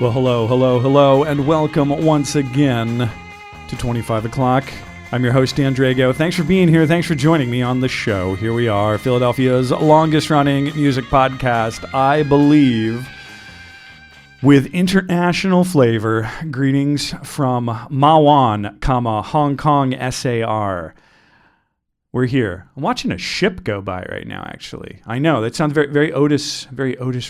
Well, hello, and welcome once again to 25 o'clock. I'm your host, Dan Drago. Thanks for being here. Thanks for joining me on the show. Here we are, Philadelphia's longest-running music podcast, I believe, with international flavor. Greetings from Mawan, Hong Kong, SAR. We're here. I'm watching a ship go by right now, actually. I know, that sounds very Otis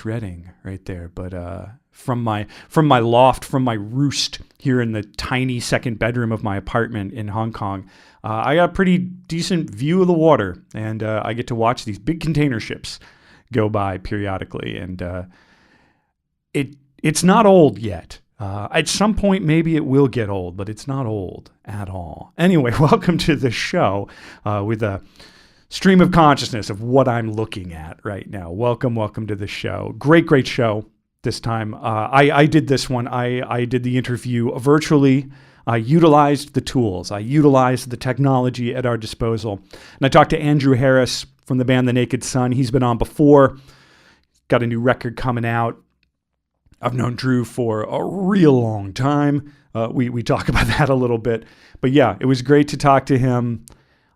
Redding right there, but from my loft, from my roost here in the tiny second bedroom of my apartment in Hong Kong, I got a pretty decent view of the water, and I get to watch these big container ships go by periodically, and it's not old yet. At some point, maybe it will get old, but it's not old at all. Anyway, welcome to the show with a stream of consciousness of what I'm looking at right now. Welcome to the show. Great show this time. I did this one. I did the interview virtually. I utilized the tools. I utilized the technology at our disposal. And I talked to Andrew Harris from the band The Naked Sun. He's been on before. Got a new record coming out. I've known Drew for a real long time. We talk about that a little bit, but yeah, it was great to talk to him.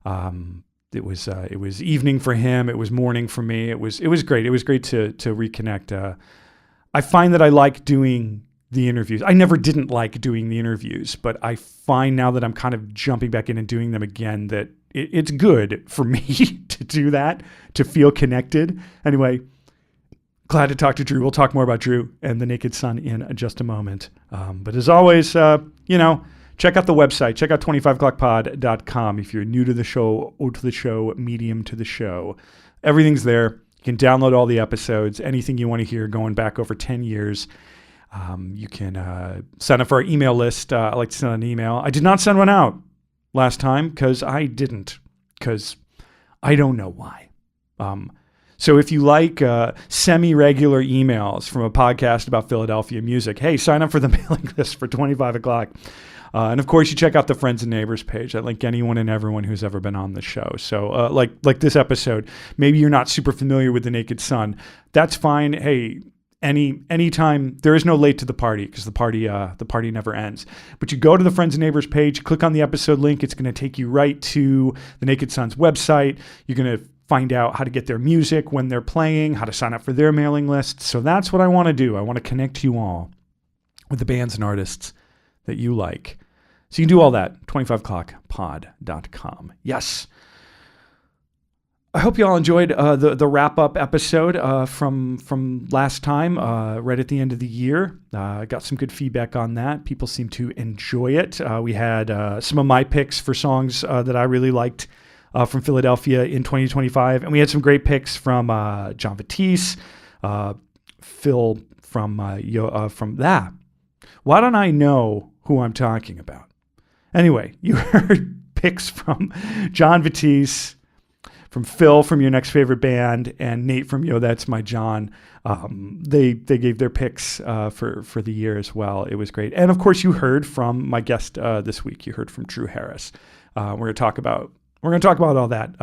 It was evening for him. It was morning for me. It was great. It was great to reconnect. I find that I like doing the interviews. I never didn't like doing the interviews, but I find now that I'm kind of jumping back in and doing them again that it's good for me to do that, to feel connected. Anyway. Glad to talk to Drew. We'll talk more about Drew and The Naked Sun in just a moment. But as always, check out the website. Check out 25o'clockpod.com if you're new to the show, old to the show, medium to the show. Everything's there. You can download all the episodes, anything you want to hear going back over 10 years. You can sign up for our email list. I like to send an email. I did not send one out last time because I don't know why. So if you like semi-regular emails from a podcast about Philadelphia music, hey, sign up for the mailing list for 25 o'clock. And of course, you check out the Friends and Neighbors page. I link anyone and everyone who's ever been on the show. So like this episode, maybe you're not super familiar with The Naked Sun. That's fine. Hey, anytime, there is no late to the party because the party never ends. But you go to the Friends and Neighbors page, click on the episode link. It's going to take you right to The Naked Sun's website. You're going to find out how to get their music when they're playing, how to sign up for their mailing list. So that's what I want to do. I want to connect you all with the bands and artists that you like. So you can do all that, 25o'clockpod.com. Yes. I hope you all enjoyed the wrap-up episode from last time, right at the end of the year. I got some good feedback on that. People seem to enjoy it. We had some of my picks for songs that I really liked from Philadelphia in 2025. And we had some great picks from John Batiste, Phil from that. Why don't I know who I'm talking about? Anyway, you heard picks from John Batiste, from Phil from Your Next Favorite Band, and Nate from Yo That's My John. They gave their picks for the year as well. It was great. And of course, you heard from my guest this week. You heard from Drew Harris. We're going to talk about all that.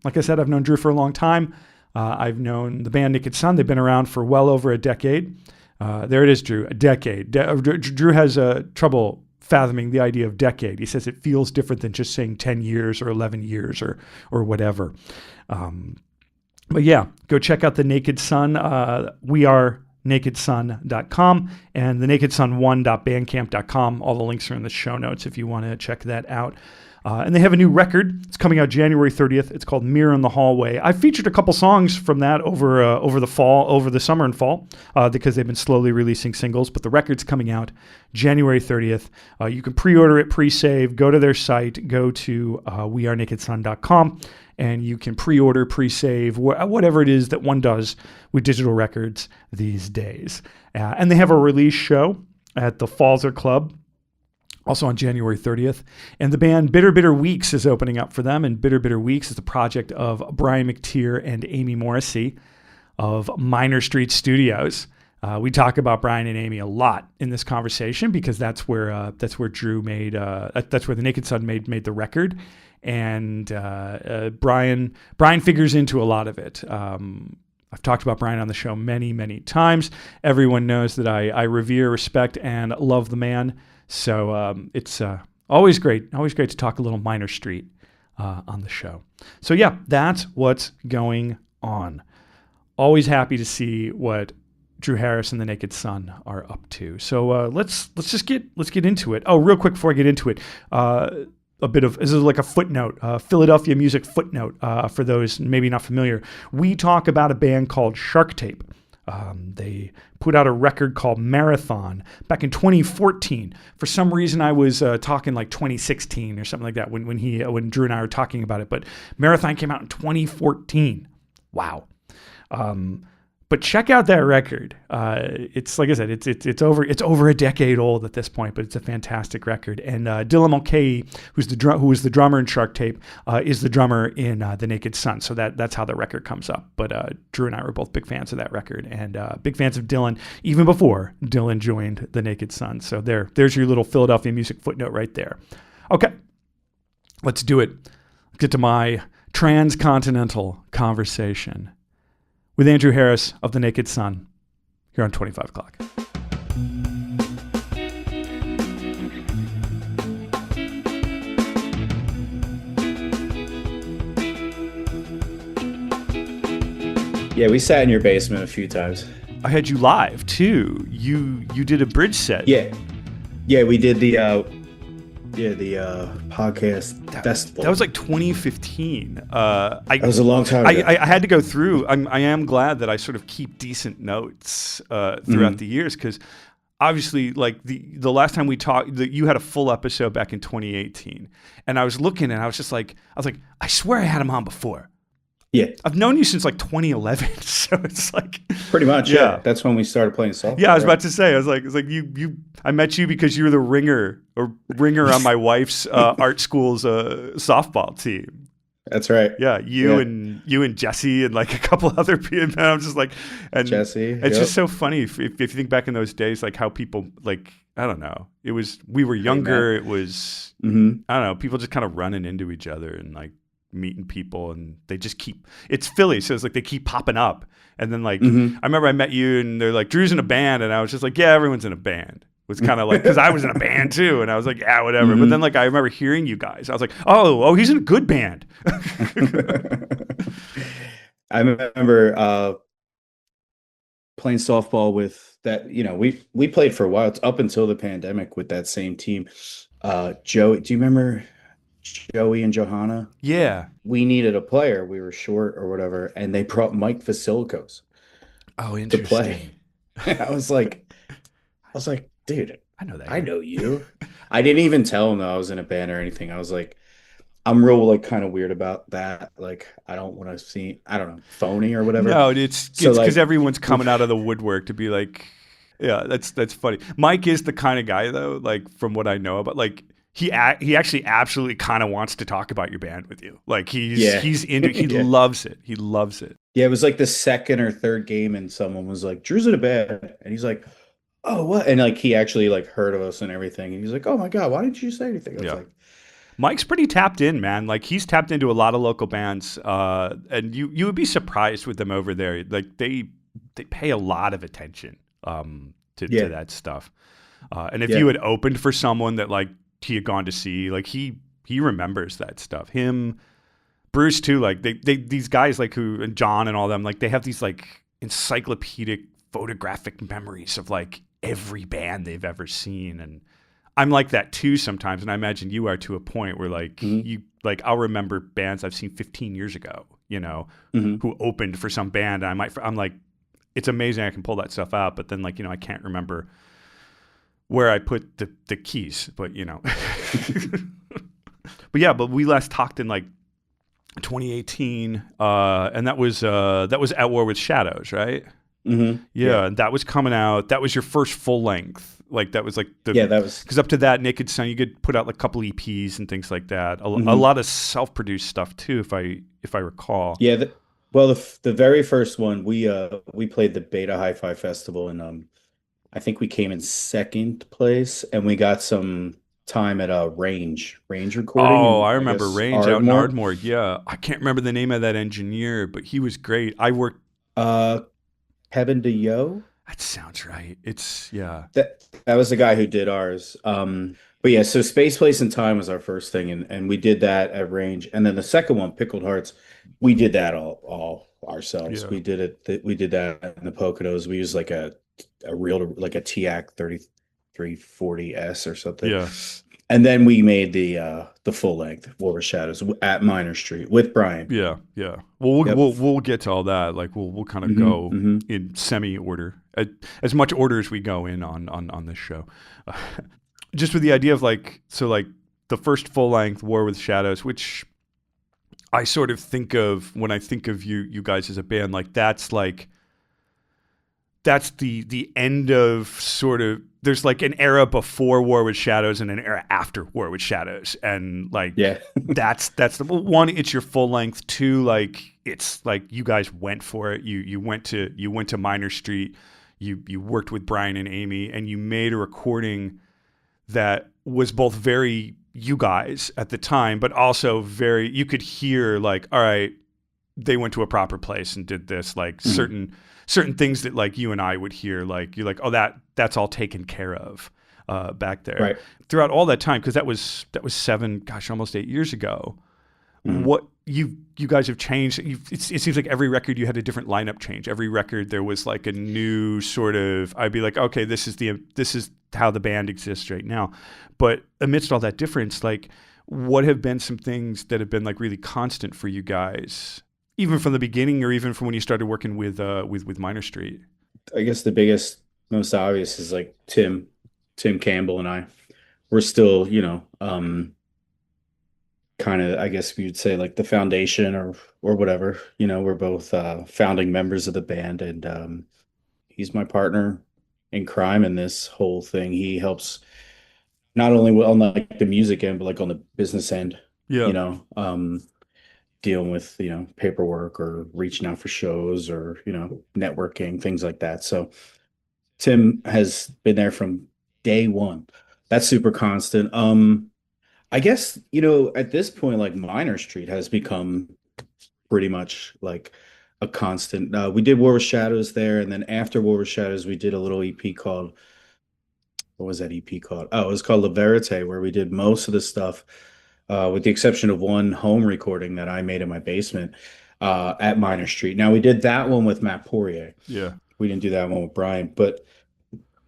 Like I said, I've known Drew for a long time. I've known the band Naked Sun. They've been around for well over a decade. There it is, Drew, a decade. Drew has trouble fathoming the idea of decade. He says it feels different than just saying 10 years or 11 years or whatever. But yeah, go check out The Naked Sun. We are nakedsun.com and thenakedsun1.bandcamp.com. All the links are in the show notes if you want to check that out. And they have a new record. It's coming out January 30th. It's called Mirror in the Hallway. I featured a couple songs from that over the summer and fall, because they've been slowly releasing singles. But the record's coming out January 30th. You can pre-order it, pre-save. Go to their site. Go to wearenakedsun.com, and you can pre-order, pre-save, whatever it is that one does with digital records these days. And they have a release show at the Falzer Club, also on January 30th. And the band Bitter Bitter Weeks is opening up for them. And Bitter Bitter Weeks is the project of Brian McTear and Amy Morrissey of Minor Street Studios. We talk about Brian and Amy a lot in this conversation because that's where Drew made, that's where The Naked Sun made the record. And Brian figures into a lot of it. I've talked about Brian on the show many, many times. Everyone knows that I revere, respect, and love the man. So it's always great to talk a little Minor Street on the show. So yeah, that's what's going on. Always happy to see what Drew Harris and the Naked Sun are up to. So let's get into it. Oh, real quick before I get into it, this is like a footnote, Philadelphia music footnote for those maybe not familiar. We talk about a band called Shark Tape. They put out a record called Marathon back in 2014. For some reason, I was talking like 2016 or something like that when Drew and I were talking about it. But Marathon came out in 2014. Wow. But check out that record. It's like I said, it's over a decade old at this point, but it's a fantastic record. And Dylan Mulcahy, who was the drummer in Shark Tape, is the drummer in the Naked Sun. So that's how the record comes up. But Drew and I were both big fans of that record and big fans of Dylan even before Dylan joined the Naked Sun. So there's your little Philadelphia music footnote right there. Okay, let's do it. Get to my transcontinental conversation with Andrew Harris of the Naked Sun here on 25 O'Clock. Yeah, we sat in your basement a few times. I had you live too. You did a bridge set. Yeah, we did the podcast festival. That was like 2015. That was a long time ago. I had to go through. I am glad that I sort of keep decent notes throughout the years, because obviously, like the last time we talked, you had a full episode back in 2018, and I was looking and I was like, I swear I had him on before. Yeah, I've known you since like 2011, so it's like pretty much. Yeah, that's when we started playing softball. Yeah, I was about to say, I was like you. I met you because you were the ringer on my wife's art school's softball team. That's right. Yeah, you and Jesse and like a couple other people. And I'm just like, and Jesse. It's just so funny if you think back in those days, like how people like, I don't know. We were younger. It was I don't know. People just kind of running into each other and like meeting people, and they just it's Philly, so it's like they keep popping up. And then like I remember I met you and they're like, Drew's in a band, and I was just like, yeah, everyone's in a band. It was kind of like, because I was in a band too, and I was like, yeah, whatever. But then like I remember hearing you guys, I was like, oh, he's in a good band. I remember playing softball with that. We played for a while. It's up until the pandemic with that same team. Joey, do you remember Joey and Johanna? Yeah. We needed a player. We were short or whatever, and they brought Mike Vasilkos to play. I was like, dude, I know that. I know you. I didn't even tell him that I was in a band or anything. I was like, I'm real like kind of weird about that. Like, I don't want to see, I don't know, phony or whatever. No, it's because everyone's coming out of the woodwork to be like, yeah, that's funny. Mike is the kind of guy though, like from what I know about, like, he actually absolutely kind of wants to talk about your band with you. Like he's into he loves it. He loves it. Yeah, it was like the second or third game and someone was like, Drew's in a band, and he's like, oh, what? And like he actually like heard of us and everything, and he's like, oh my god, why didn't you say anything? I was like, Mike's pretty tapped in, man. Like he's tapped into a lot of local bands, and you would be surprised with them over there. Like they pay a lot of attention to that stuff. And if you had opened for someone that like he had gone to see, like he remembers that stuff. Him, Bruce too. Like they these guys like who, and John and all them, like they have these like encyclopedic photographic memories of like every band they've ever seen. And I'm like that too sometimes, and I imagine you are to a point where like you like I'll remember bands I've seen 15 years ago, who opened for some band, and I'm like, it's amazing I can pull that stuff out, but then like I can't remember where I put the keys, but but we last talked in like 2018, and that was At War with Shadows, right? Mm-hmm. Yeah, and that was coming out. That was your first full length. Like that was like that was, because up to that, Naked Sun, you could put out like a couple EPs and things like that. A lot of self-produced stuff too, if I recall. Yeah, the very first one we played the Beta Hi-Fi Festival, and I think we came in second place, and we got some time at a Range recording. Oh, I remember Range out in Ardmore. Yeah, I can't remember the name of that engineer, but he was great. I worked Uh, Kevin DeYoe. That sounds right. It's yeah, That was the guy who did ours. But yeah, so Space Place and Time was our first thing, and we did that at Range. And then the second one, Pickled Hearts, we did that all ourselves. yeah, We did that in the Poconos. We used like a real like a TAC 3340S or something. yeah, And then we made the full length War of Shadows at Minor Street with Brian. yeah, yeah. Well, we'll Yep. we'll, we'll get to all that. Like we'll kind of Hmm. go Hmm. in semi order, as much order as we go in on this show. Just with the idea of like so like the first full length War with Shadows, which I sort of think of when I think of you guys as a band, that's the end of sort of there's like an era before War with Shadows and an era after War with Shadows, and like Yeah. that's the one. It's your full length. Two, like it's like you guys went for it. You went to Minor Street. You worked with Brian and Amy, and you made a recording that was both very you guys at the time, but also very you could hear like, all right, they went to a proper place and did this, like Mhm. certain things that like you and I would hear, like you're like, oh, that's all taken care of back there. Right. Throughout all that time, because that was 7, gosh, almost 8 years ago. Mhm. What you guys have changed. It seems like every record you had a different lineup change. Every record there was like a new sort of. I'd be like, okay, this is how the band exists right now. But amidst all that difference, like, what have been some things that have been like really constant for you guys, even from the beginning, or even from when you started working with Minor Street? I guess the biggest, most obvious is like Tim Campbell and I. We're still, kind of, I guess you'd say like the foundation or whatever. We're both founding members of the band, and he's my partner in crime in this whole thing. He helps not only on like the music end, but like on the business end, Yeah, you know, um, dealing with, paperwork or reaching out for shows or, networking, things like that. So Tim has been there from day one. That's super constant. I guess, at this point, like Minor Street has become pretty much like a constant. We did War of Shadows there, and then after War of Shadows, we did a little EP called, what was that EP called? Oh, it was called La Verite, where we did most of the stuff, with the exception of one home recording that I made in my basement, at Minor Street. Now we did that one with Matt Poirier. yeah, We didn't do that one with Brian, but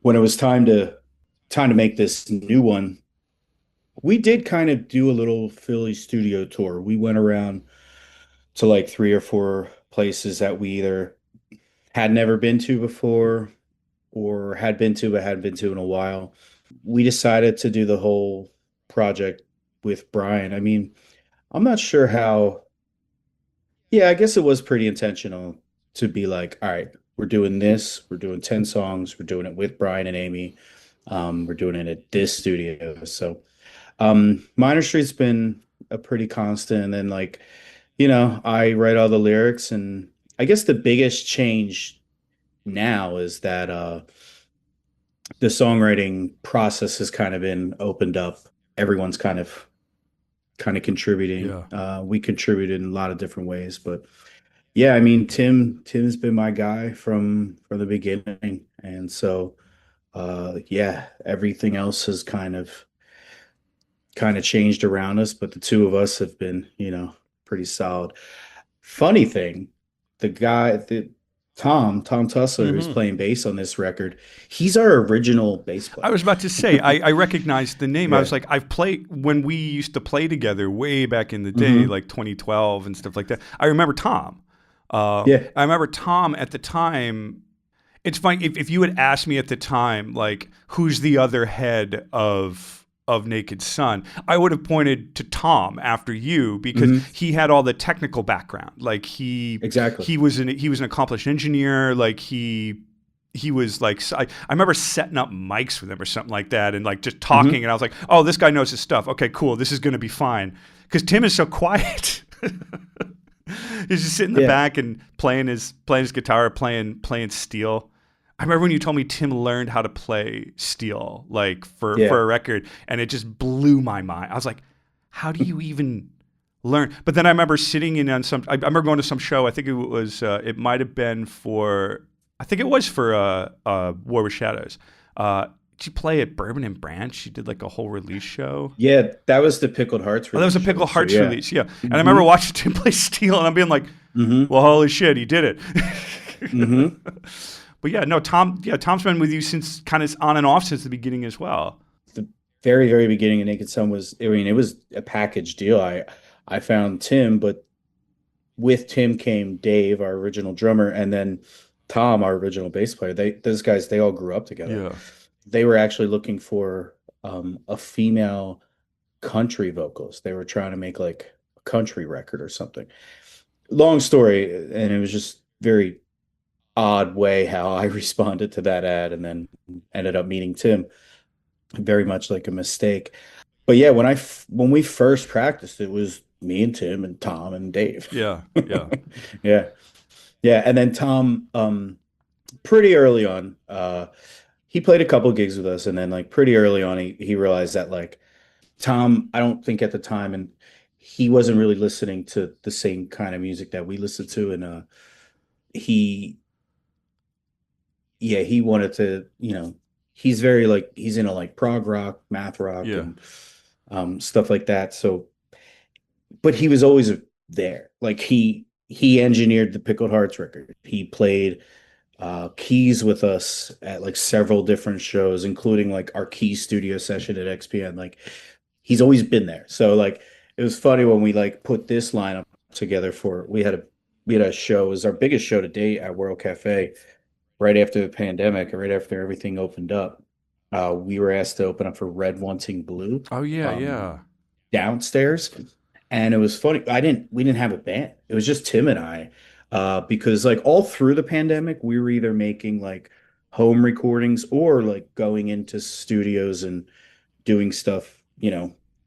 when it was time to make this new one, we did kind of do a little Philly studio tour. We went around to like three or four places that we either had never been to before or had been to but hadn't been to in a while. We decided to do the whole project with Brian. I mean, I'm not sure how. Yeah, I guess it was pretty intentional to be like, all right, we're doing this. We're doing 10 songs. We're doing it with Brian and Amy. We're doing it at this studio. So Minor Street's been a pretty constant. And then like, I write all the lyrics, and I guess the biggest change now is that the songwriting process has kind of been opened up. Everyone's kind of contributing. yeah. We contributed in a lot of different ways, but yeah, I mean, Tim's been my guy from the beginning, and so yeah, everything else has kind of changed around us, but the two of us have been, pretty solid. Funny thing, the Tom Tussler, who's Hmm. playing bass on this record, he's our original bass I player. was about to say, I recognized the name. I was Yeah. like, I've played when we used to play together way back in the day, Hmm. like 2012 and stuff like that. I remember Tom. Yeah. I remember Tom at the time. It's funny if you had asked me at the time, like, who's the other head of Naked Sun, I would have pointed to Tom after you because Hmm. he had all the technical background. Like Exactly. he was an accomplished engineer. Like he was like I remember setting up mics with him or something like that and like just talking Hmm. and I was like, oh, this guy knows his stuff. Okay, cool. This is going to be fine because Tim is so quiet. He's just sitting in the Yeah. back and playing his guitar, playing steel. I remember when you told me Tim learned how to play steel, like for Yeah. a record, and it just blew my mind. I was like, how do you even learn. But then I remember sitting in on some. I remember going to some show. I think it was. It might have been for. I think it was for War with Shadows. Did you play at Bourbon and Branch? She did like a whole release show. Yeah, that was the Pickled Hearts Oh, that was release a show. Pickle So Hearts yeah. release. Yeah, and I remember Hmm. watching Tim play Steel, and I'm being like, Hmm. "Well, holy shit, he did it." Hmm. But yeah, no, Tom. Yeah, Tom's been with you since kind of on and off since the beginning as well. The very, very beginning of Naked Sun was, I mean, it was a package deal. I found Tim, but with Tim came Dave, our original drummer, and then Tom, our original bass player. Those guys, they all grew up together. Yeah, They were actually looking for a female country vocalist. They were trying to make like a country record or something. Long story, and it was just very odd way how I responded to that ad, and then ended up meeting Tim. Very much like a mistake. But yeah, when we first practiced, it was me and Tim and Tom and Dave. yeah, yeah. Yeah. Yeah. And then Tom, pretty early on, he played a couple gigs with us, and then like pretty early on he realized that like Tom, I don't think at the time, and he wasn't really listening to the same kind of music that we listened to. And he yeah, he wanted to, he's very like he's into like prog rock, math rock, Yeah. and stuff like that. So, but he was always there. Like he engineered the Pickled Hearts record. He played keys with us at like several different shows, including like our key studio session at XPN. Like he's always been there. So like it was funny when we like put this lineup together for we had a show. It was our biggest show to date at World Cafe right after the pandemic, right after everything opened up. We were asked to open up for Red Wanting Blue Oh yeah, um, yeah, downstairs. And it was funny. We didn't have a band. It was just Tim and I. Because like all through the pandemic, we were either making like home recordings or like going into studios and doing stuff,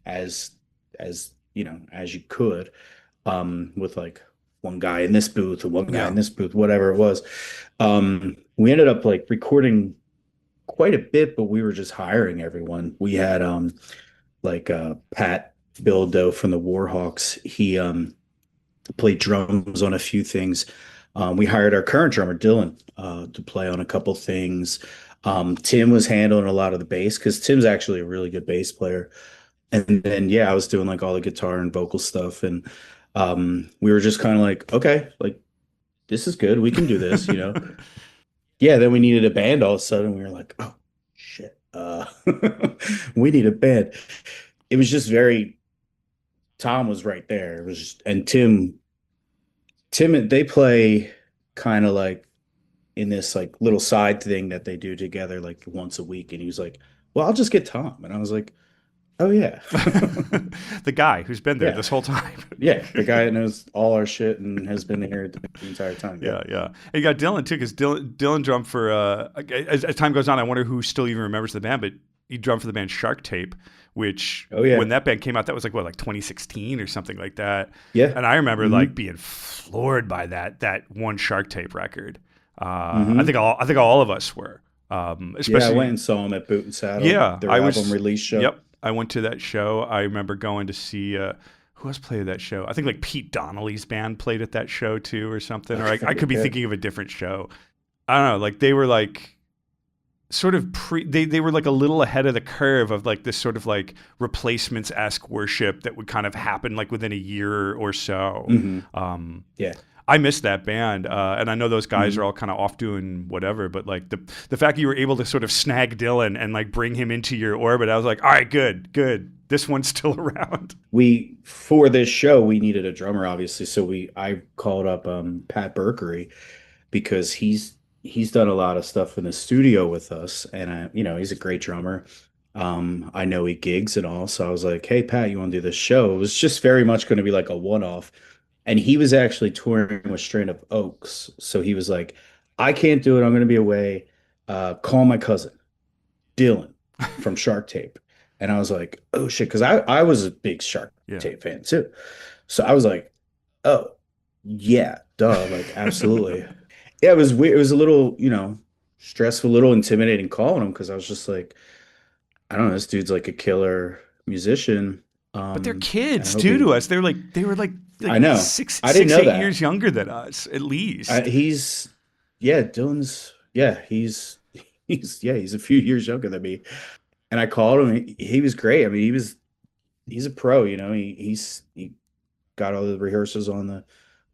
as as you could, with like one guy in this booth and one guy in yeah. this booth, whatever it was. We ended up like recording quite a bit, but we were just hiring everyone. We had like Pat Bildo from the Warhawks. He played drums on a few things. We hired our current drummer Dylan to play on a couple things. Tim was handling a lot of the bass because Tim's actually a really good bass player. And then yeah, I was doing like all the guitar and vocal stuff, and we were just kind of like, okay, like this is good, we can do this. Yeah, then we needed a band all of a sudden. We were like, oh shit, we need a band. It was just very, Tom was right there. It was just, and Tim, they play kind of like in this like little side thing that they do together like once a week. And he was like, well, I'll just get Tom. And I was like, oh yeah. The guy who's been there Yeah. this whole time. Yeah. The guy that knows all our shit and has been here the entire time. Yeah. Yeah, yeah. And you got Dylan too, because Dylan drummed for. As time goes on, I wonder who still even remembers the band, but he drummed for the band Shark Tape, which Oh yeah. when that band came out, that was like what, like 2016 or something like that. Yeah. And I remember like Hmm. being floored by that one Shark Tape record. I think Hmm. all of us were, Yeah. I went especially. and saw him at Boot and Saddle, Yeah, their I album was. release show. Yep, I went to that show. I remember going to see who else played at that show. I think like Pete Donnelly's band played at that show too, or something. Or I could be Yeah. thinking of a different show. I don't know. Like they were like sort of they were like a little ahead of the curve of like this sort of like replacements esque worship that would kind of happen like within a year or so. Hmm. Um, Yeah. I miss that band, and I know those guys are Hmm. all kind of off doing whatever. But like the fact that you were able to sort of snag Dylan and like bring him into your orbit, I was like, all right, good, good. This one's still around. We for this show we needed a drummer, obviously. So I called up Pat Berkery because he's done a lot of stuff in the studio with us, and he's a great drummer. I know he gigs and all, so I was like, hey Pat, you want to do this show? It was just very much going to be like a one-off. And he was actually touring with Strain of Oaks. So he was like, I can't do it, I'm going to be away. Call my cousin Dylan from Shark Tape. And I was like, oh shit, because I was a big Shark Yeah. Tape fan too. So I was like, oh yeah, duh, like absolutely. Yeah, it was weird. It was a little, stressful, a little intimidating calling him because I was just like, I don't know, this dude's like a killer musician. But they're And I kids hope too he. to us. They were like I know. I didn't six, know 8 years that. younger than us, at least. He's yeah, Dylan's yeah, he's a few years younger than me. And I called him. He was great. I mean, he's a pro. He got all the rehearsals on the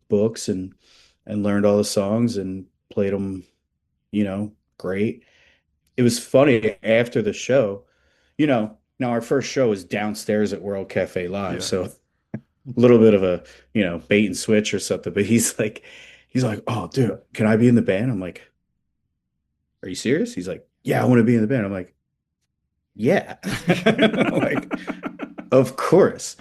books and learned all the songs and played them. Great. It was funny after the show. Now our first show was downstairs at World Cafe Live, Yeah. so a little bit of a bait and switch or something. But he's like, "Oh, dude, can I be in the band?" I'm like, "Are you serious?" He's like, "Yeah, I want to be in the band." I'm like, "Yeah," like, of course.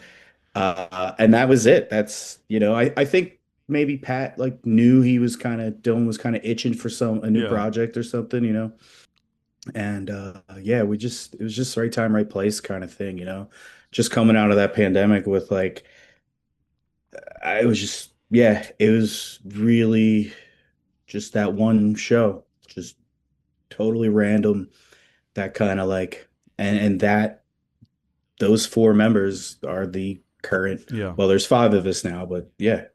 And that was it. I think maybe Pat like knew Dylan was kind of itching for a new Yeah. project or something. And yeah, it was just right time, right place kind of thing. Just coming out of that pandemic with like, I was just, yeah, it was really just that one show, just totally random, that kind of like, and that those four members are the current, Yeah. well, there's five of us now, but yeah.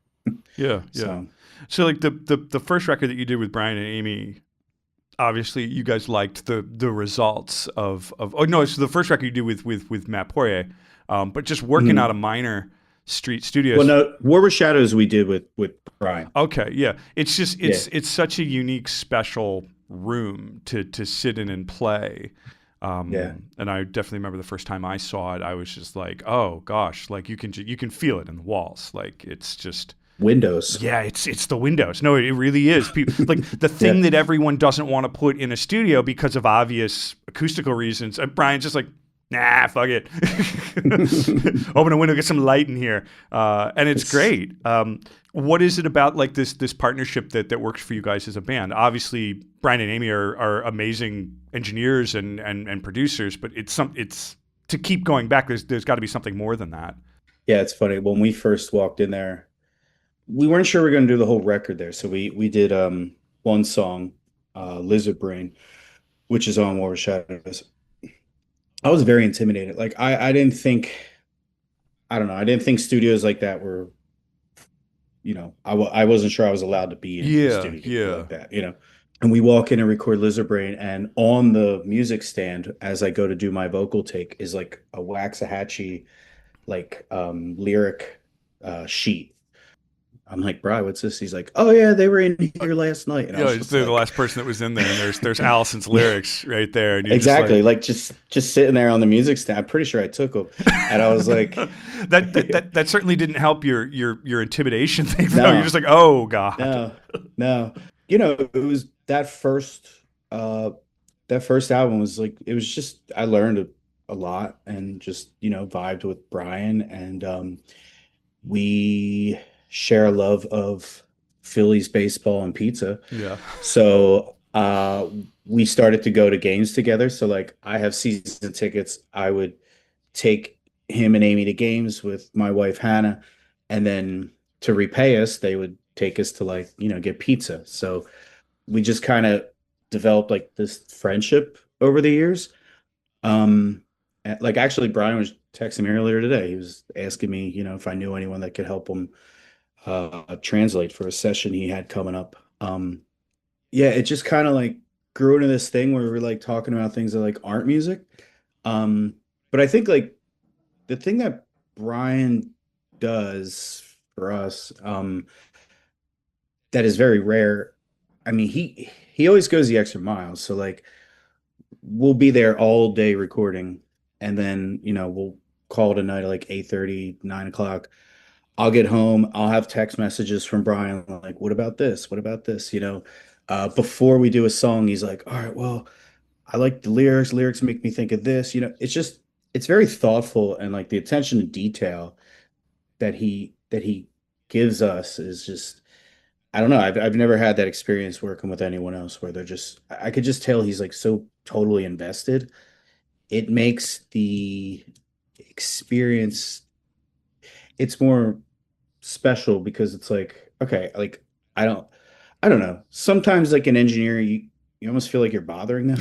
Yeah. Yeah. So, So like the first record that you did with Brian and Amy, obviously you guys liked the results of oh no, it's the first record you did with Matt Poirier, but just working out mhm. of minor street Well, studios. no, War with Shadows we did with Brian. Okay, yeah, it's just Yeah, it's such a unique, special room to sit in and play. yeah. And I definitely remember the first time I saw it, I was just like, oh gosh, like you can feel it in the walls, like it's just Windows. yeah, it's the windows. No, it really is. Like the Yeah. thing that everyone doesn't want to put in a studio because of obvious acoustical reasons. And Brian's just like, nah, fuck it. Open a window, get some light in here, and it's It's great. What is it about like this partnership that works for you guys as a band? Obviously, Brian and Amy are amazing engineers and producers, but it's to keep going back. There's got to be something more than that. yeah, it's funny. When we first walked in there, we weren't sure we were going to do the whole record there. So we did one song, Lizard Brain, which is on War of Shadows. I was very intimidated. Like I didn't think, I don't know, I didn't think studios like that were, I wasn't sure I was allowed to be in a Yeah, studio yeah, like that. And we walk in and record Lizard Brain, and on the music stand, as I go to do my vocal take, is like a Waxahachie like lyric sheet. I'm like, "Bri, what's this?" He's like, "Oh yeah, they were in here last night." And I yeah. was It's just the like, last person that was in there, and there's Allison's yeah, lyrics right there, and you're just like, exactly. Like just sitting there on the music stand. I'm pretty sure I took them. And I was like, that certainly didn't help your intimidation thing though. You're just no, like, oh god. no, no. It was uh that first album was like, it was just, I learned a lot and just, vibed with Brian, and we share a love of Phillies baseball and pizza. Yeah, So we started to go to games together. So like I have season tickets. I would take him and Amy to games with my wife Hannah, and then to repay us, they would take us to like, get pizza. So we just kind of developed like this friendship over the years. Like actually Brian was texting me earlier today. He was asking me, if I knew anyone that could help him translate for a session he had coming up. Yeah, it just kind of like grew into this thing where we're like talking about things that like aren't music. Um, but I think like the thing that Brian does for us, that is very rare. I mean, he always goes the extra mile. So like we'll be there all day recording, and then we'll call it a night at like 8:30, 9 o'clock. I'll get home. I'll have text messages from Brian like, "What about this? What about this?" Before we do a song, he's like, "All right, well, I like the lyrics. Lyrics make me think of this." It's very thoughtful, and like the attention to detail that he gives us is just, I don't know. I've never had that experience working with anyone else where I could just tell he's like so totally invested. It makes the experience, it's more special because it's like, okay, like I don't I don't know. Sometimes like an engineer, you almost feel like you're bothering them.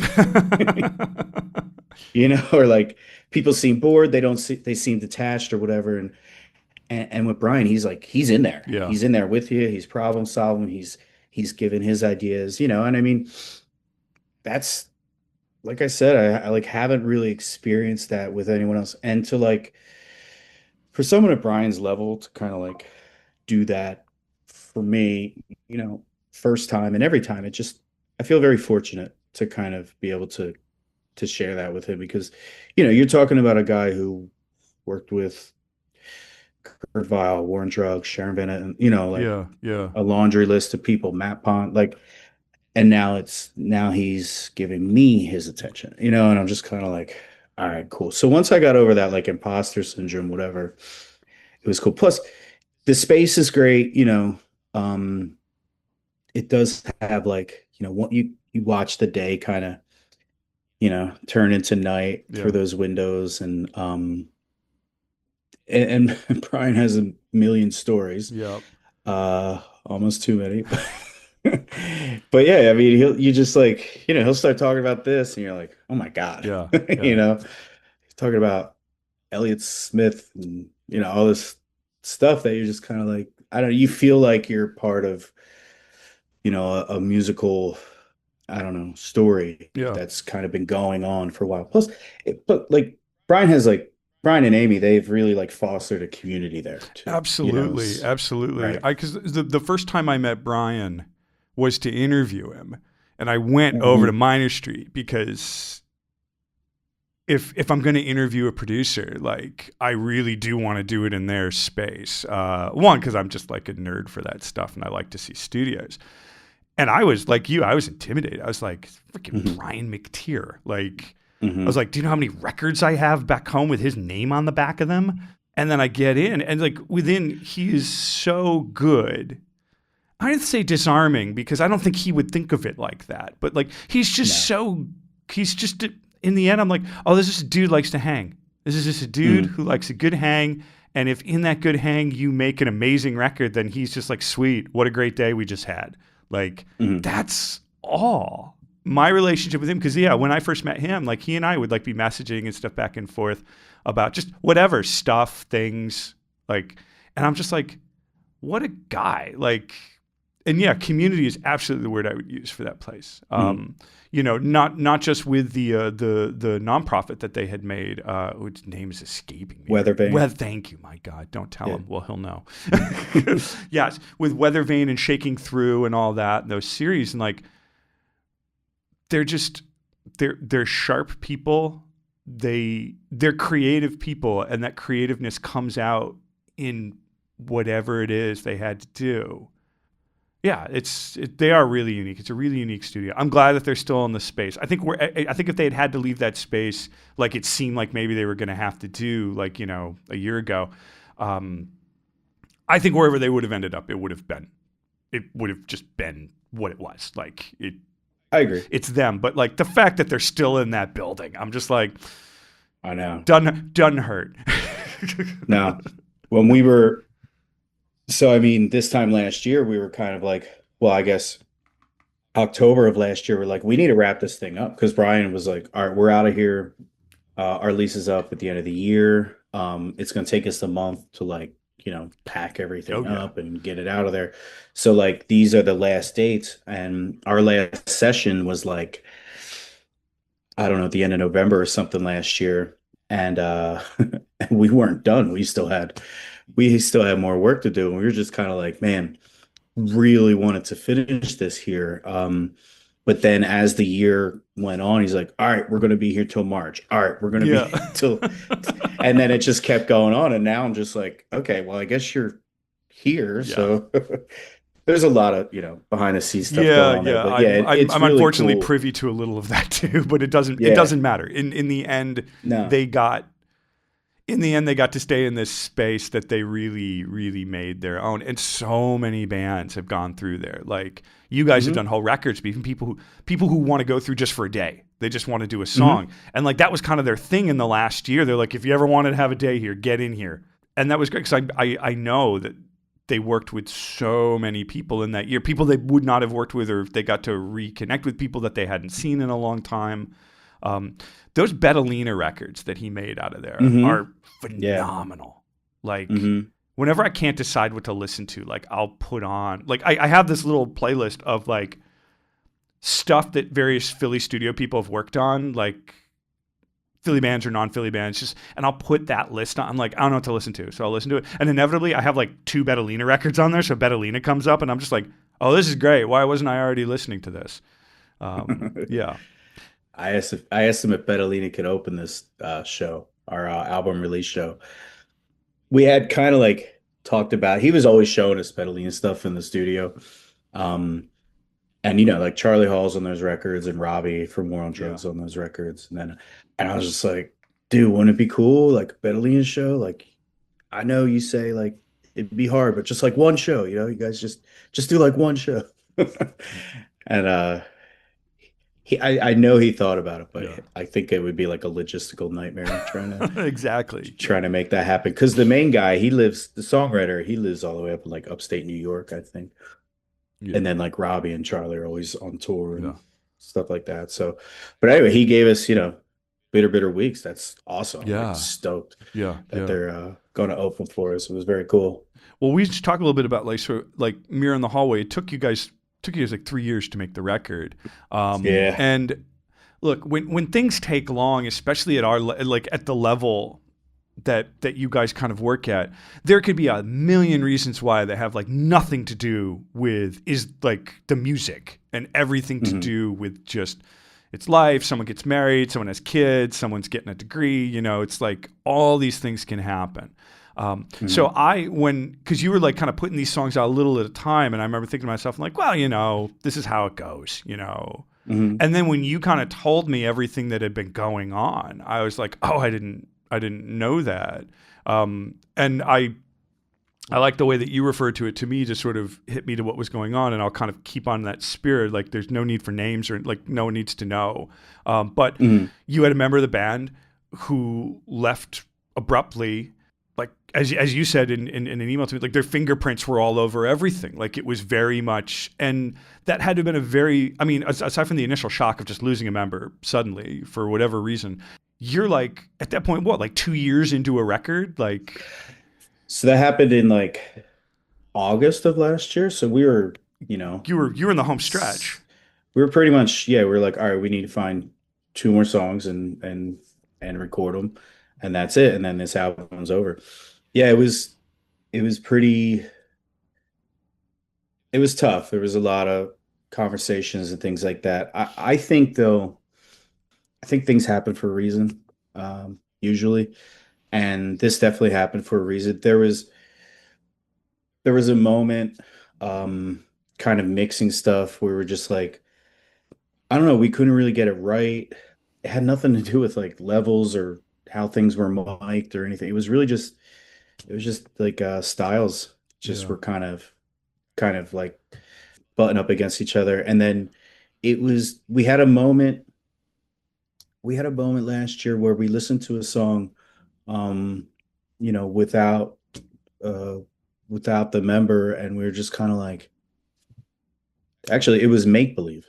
or like people seem bored, they seem detached or whatever. And with Brian, he's like Yeah. he's in there with you, he's problem solving, he's giving his ideas, and I mean that's like I said, I like haven't really experienced that with anyone else. And to like for someone at Brian's level to kind of like do that for me, first time and every time, I feel very fortunate to kind of be able to share that with him because, you're talking about a guy who worked with Kurt Vile, Warren Drugs, Sharon Bennett, and like Yeah. Yeah. a laundry list of people, Matt Pond, like, and now he's giving me his attention, and I'm just kind of like, all right, cool. So once I got over that like imposter syndrome, whatever, it was cool. Plus, the space is great, um, it does have like, what you watch the day kind of, turn into night through Yeah. those windows and Brian has a million stories, Yeah. almost too many. But yeah, I mean, you just like, he'll start talking about this and you're like, oh my God, Yeah. Yeah. he's talking about Elliott Smith and, all this stuff that you're just kind of like, I don't know, you feel like you're part of, a musical, I don't know, story Yeah. that's kind of been going on for a while. Plus, but like Brian has like Brian and Amy, they've really like fostered a community there too. Absolutely, It's absolutely. right. Because the first time I met Brian was to interview him, and I went over to Mhm. Minor Street because if I'm going to interview a producer, like I really do want to do it in their space. One, because I'm just like a nerd for that stuff, and I like to see studios. And I was like you, I was intimidated. I was like, freaking Mhm. Brian McTear. Like, I was Mhm. like, do you know how many records I have back home with his name on the back of them? And then I get in, and like he is so good. I didn't say disarming because I don't think he would think of it like that. But like, No. he's just, in the end, I'm like, oh, this is a dude likes to hang. This is just a dude Mhm. who likes a good hang. And if in that good hang you make an amazing record, then he's just like, sweet, what a great day we just had. Like, Mhm. that's all my relationship with him. Cause yeah, when I first met him, like he and I would like be messaging and stuff back and forth about just whatever stuff, things like, and I'm just like, what a guy. Like, and yeah, community is absolutely the word I would use for that place. Mhm. Not just with the nonprofit that they had made, whose name is escaping me. Weather Well, vane. thank you, my God. Don't tell Yeah. him. Well, he'll know. Yes, with Weather Vane and Shaking Through and all that, and those series, and like they're just they're sharp people. They're creative people, and that creativeness comes out in whatever it is they had to do. Yeah, they are really unique. It's a really unique studio. I'm glad that they're still in the space. I think if they had to leave that space, like it seemed like maybe they were going to have to do, like a year ago, um, I think wherever they would have ended up, it would have just been what it was. Like I agree. it's them. But like the fact that they're still in that building, I'm just like I know. done hurt. Now, when we were, so I mean, this time last year, we were kind of like, well, I guess October of last year, we're like, we need to wrap this thing up because Brian was like, all right, we're out of here. Our lease is up at the end of the year. It's going to take us a month to like, pack Oh everything yeah, up and get it out of there. So like these are the last dates. And our last session was like, I don't know, at the end of November or something last year. And we weren't done. We still had more work to do. And we were just kind of like, man, really wanted to finish this here. But then as the year went on, he's like, all right, we're going to be here till March. All right, we're going to be yeah, till, and then it just kept going on. And now I'm just like, okay, well, I guess you're here. yeah. So there's a lot of, behind the scenes stuff going Yeah, on there. yeah. But yeah, it's I'm really unfortunately cool. privy to a little of that too, but it Yeah. doesn't matter. In the end, No. they got they got to stay in this space that they really, really made their own. And so many bands have gone through there. Like you guys have Hmm. done whole records, but even people who want to go through just for a day. They just want to do a song. Hmm. And like that was kind of their thing in the last year. They're like, if you ever wanted to have a day here, get in here. And that was great because I know that they worked with so many people in that year, people they would not have worked with, or they got to reconnect with people that they hadn't seen in a long time. Um, those Betalina records that he made out of there Hmm. are Yeah. phenomenal. Like Hmm. whenever I can't decide what to listen to, like I'll put on like I have this little playlist of like stuff that various Philly studio people have worked on, like Philly bands or non-Philly bands, just and I'll put that list on. I'm like, I don't know what to listen to, so I'll listen to it. And inevitably, I have like two Betalina records on there, so Betalina comes up, and I'm just like, oh, this is great. Why wasn't I already listening to this? Yeah, I asked him if Betalina could open this show, our album release show. We had kind of like talked about. He was always showing us Betalina stuff in the studio, um, and like Charlie Hall's on those records and Robbie from War on yeah, Drugs on those records, and I was just like, dude, wouldn't it be cool like a Betalina show? Like, I know you say like it'd be hard, but just like one show, you guys just do like one show. And I know he thought about it, but yeah, I think it would be like a logistical nightmare exactly. Yeah, trying to make that happen. Because the main guy, the songwriter, he lives all the way up in like upstate New York, I think. And yeah, then like Robbie and Charlie are always on tour yeah, and stuff like that. So, but anyway, he gave us, bitter, bitter weeks. That's awesome. I'm like yeah, stoked yeah, that yeah. they're going to open for us. It was very cool. Well, we just talk a little bit about like sort of like Mirror in the Hallway. It took you guys like 3 years to make the record, Yeah. and look when things take long, especially at our like at the level that you guys kind of work at, there could be a million reasons why they have like nothing to do with is like the music and everything to Hmm. do with just it's life. Someone gets married, someone has kids, someone's getting a degree. It's like all these things can happen. So Hmm. because you were like kind of putting these songs out a little at a time, and I remember thinking to myself, I'm like, well, this is how it goes. Hmm. And then when you kind of told me everything that had been going on, I was like, oh, I didn't know that. And I like the way that you referred to it to me to sort of hit me to what was going on, and I'll kind of keep on that spirit. Like, there's no need for names or like no one needs to know. But Hmm. you had a member of the band who left abruptly, like as you said in an email to me, like their fingerprints were all over everything. Like it was very much, and that had to have been a very, I mean, aside from the initial shock of just losing a member suddenly for whatever reason, you're like at that point, what, like 2 years into a record, like So that happened in like August of last year. So we were, you know, you were in the home stretch. s- we were pretty much, yeah, we were like, all right, we need to find two more songs and record them, and that's it. And then this album's over. Yeah, it was pretty, it was tough. There was a lot of conversations and things like that. I think though, I think things happen for a reason, usually, and this definitely happened for a reason. There was a moment, kind of mixing stuff where we're just like, I don't know, we couldn't really get it right. It had nothing to do with like levels or how things were mic'd or anything. It was just like styles just Yeah. were kind of like button up against each other. And then it was we had a moment last year where we listened to a song, um, without uh without the member, and we were just kind of like, actually, it was Make Believe.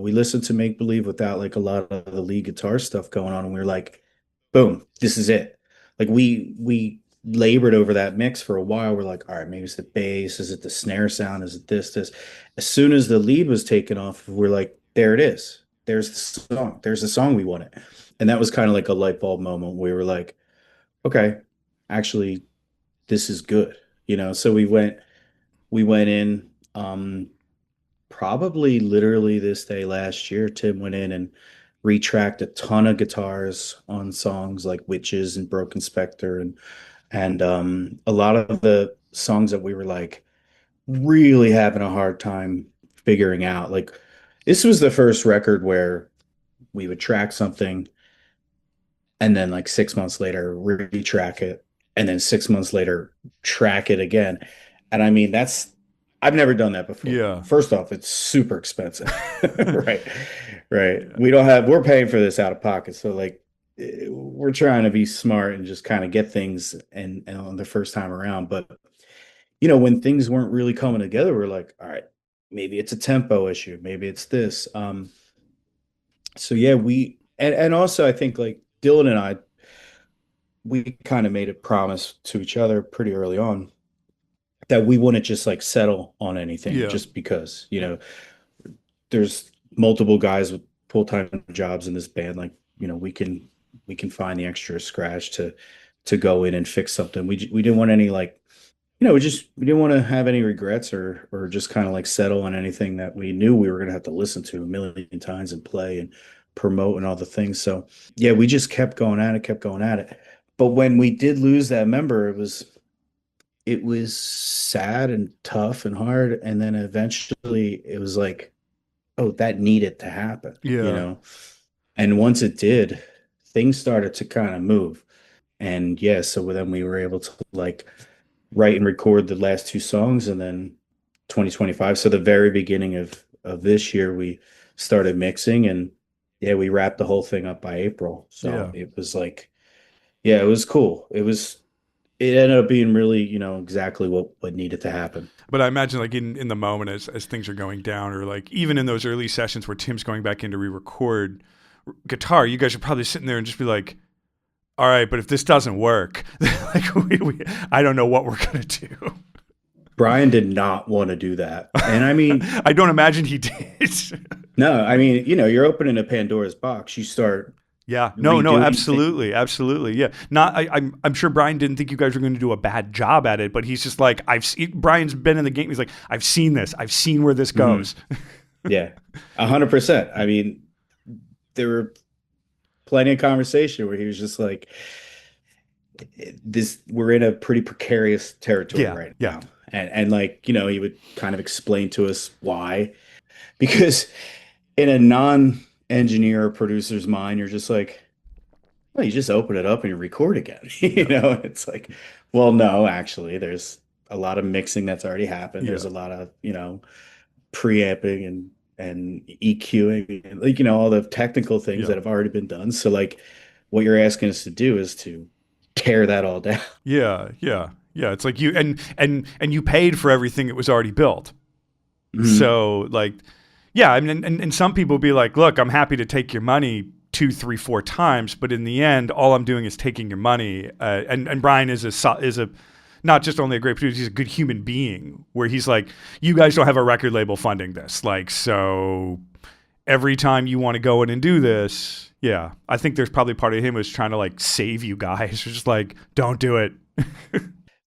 We listened to Make Believe without like a lot of the lead guitar stuff going on, and we were like, boom, this is it. Like we labored over that mix for a while. We're like, all right, maybe it's the bass, is it the snare sound, is it this? As soon as the lead was taken off, we're like, there it is. There's the song. There's the song we wanted. And that was kind of like a light bulb moment. We were like, okay, actually, this is good. So we went in, probably literally this day last year. Tim went in and retracked a ton of guitars on songs like Witches and Broken Spectre, and a lot of the songs that we were like really having a hard time figuring out. Like, this was the first record where we would track something and then like 6 months later retrack it, and then 6 months later track it again. And I mean, I've never done that before. Yeah. First off, it's super expensive. Right. Right. Yeah. We're paying for this out of pocket. So like, we're trying to be smart and just kind of get things and on the first time around. But when things weren't really coming together, we're like, all right, maybe it's a tempo issue, maybe it's this. So yeah, and also I think like Dylan and I, we kind of made a promise to each other pretty early on that we wouldn't just like settle on anything Yeah. just because, there's multiple guys with full-time jobs in this band. Like, we can find the extra scratch to go in and fix something. We didn't want any like, we didn't want to have any regrets or just kind of like settle on anything that we knew we were going to have to listen to a million times and play and promote and all the things. So yeah, we just kept going at it, kept going at it. But when we did lose that member, it was sad and tough and hard. And then eventually it was like, oh, that needed to happen, Yeah. And once it did, things started to kind of move. And yeah, so then we were able to like write and record the last two songs, and then 2025. So the very beginning of this year, we started mixing, and yeah, we wrapped the whole thing up by April. So Yeah. it was like, yeah, it was cool. It ended up being really, exactly what needed to happen. But I imagine like in the moment as things are going down, or like even in those early sessions where Tim's going back in to re-record guitar, you guys are probably sitting there and just be like, all right, but if this doesn't work, like I don't know what we're gonna do. Brian did not want to do that. And I mean, I don't imagine he did. no, I mean, you're opening a Pandora's box. You start Yeah, no, redoing things. absolutely, yeah. Not, I'm sure Brian didn't think you guys were going to do a bad job at it, but he's just like, Brian's been in the game. He's like, I've seen this. I've seen where this Mhm. goes. Yeah, 100%. I mean, there were plenty of conversation where he was just like, this, we're in a pretty precarious territory Yeah, right yeah, now. And like, he would kind of explain to us why, because in a non-engineer or producer's mind, you're just like, well, you just open it up and you record again. yeah, It's like, well, no, actually, there's a lot of mixing that's already happened. yeah, There's a lot of, preamping and EQing and like, all the technical things yeah, that have already been done. So like what you're asking us to do is to tear that all down. yeah, yeah, yeah. It's like you and you paid for everything that was already built. Mhm. So like, yeah, I mean, and some people be like, look, I'm happy to take your money two, three, four times, but in the end, all I'm doing is taking your money. And Brian is a not just only a great producer, he's a good human being. Where he's like, you guys don't have a record label funding this, like, so every time you want to go in and do this, yeah, I think there's probably part of him was trying to like save you guys, just like, don't do it.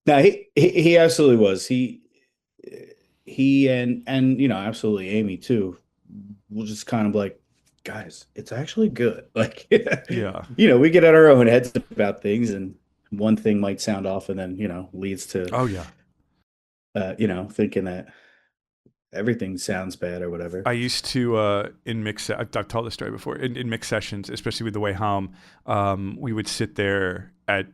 No, he absolutely was. He and absolutely Amy too. We'll just kind of like, guys, it's actually good. Like, Yeah, we get in our own heads about things, and one thing might sound off, and then leads to oh yeah. thinking that everything sounds bad or whatever. I used to in mix. I've told this story before. In mix sessions, especially with the way home, we would sit there at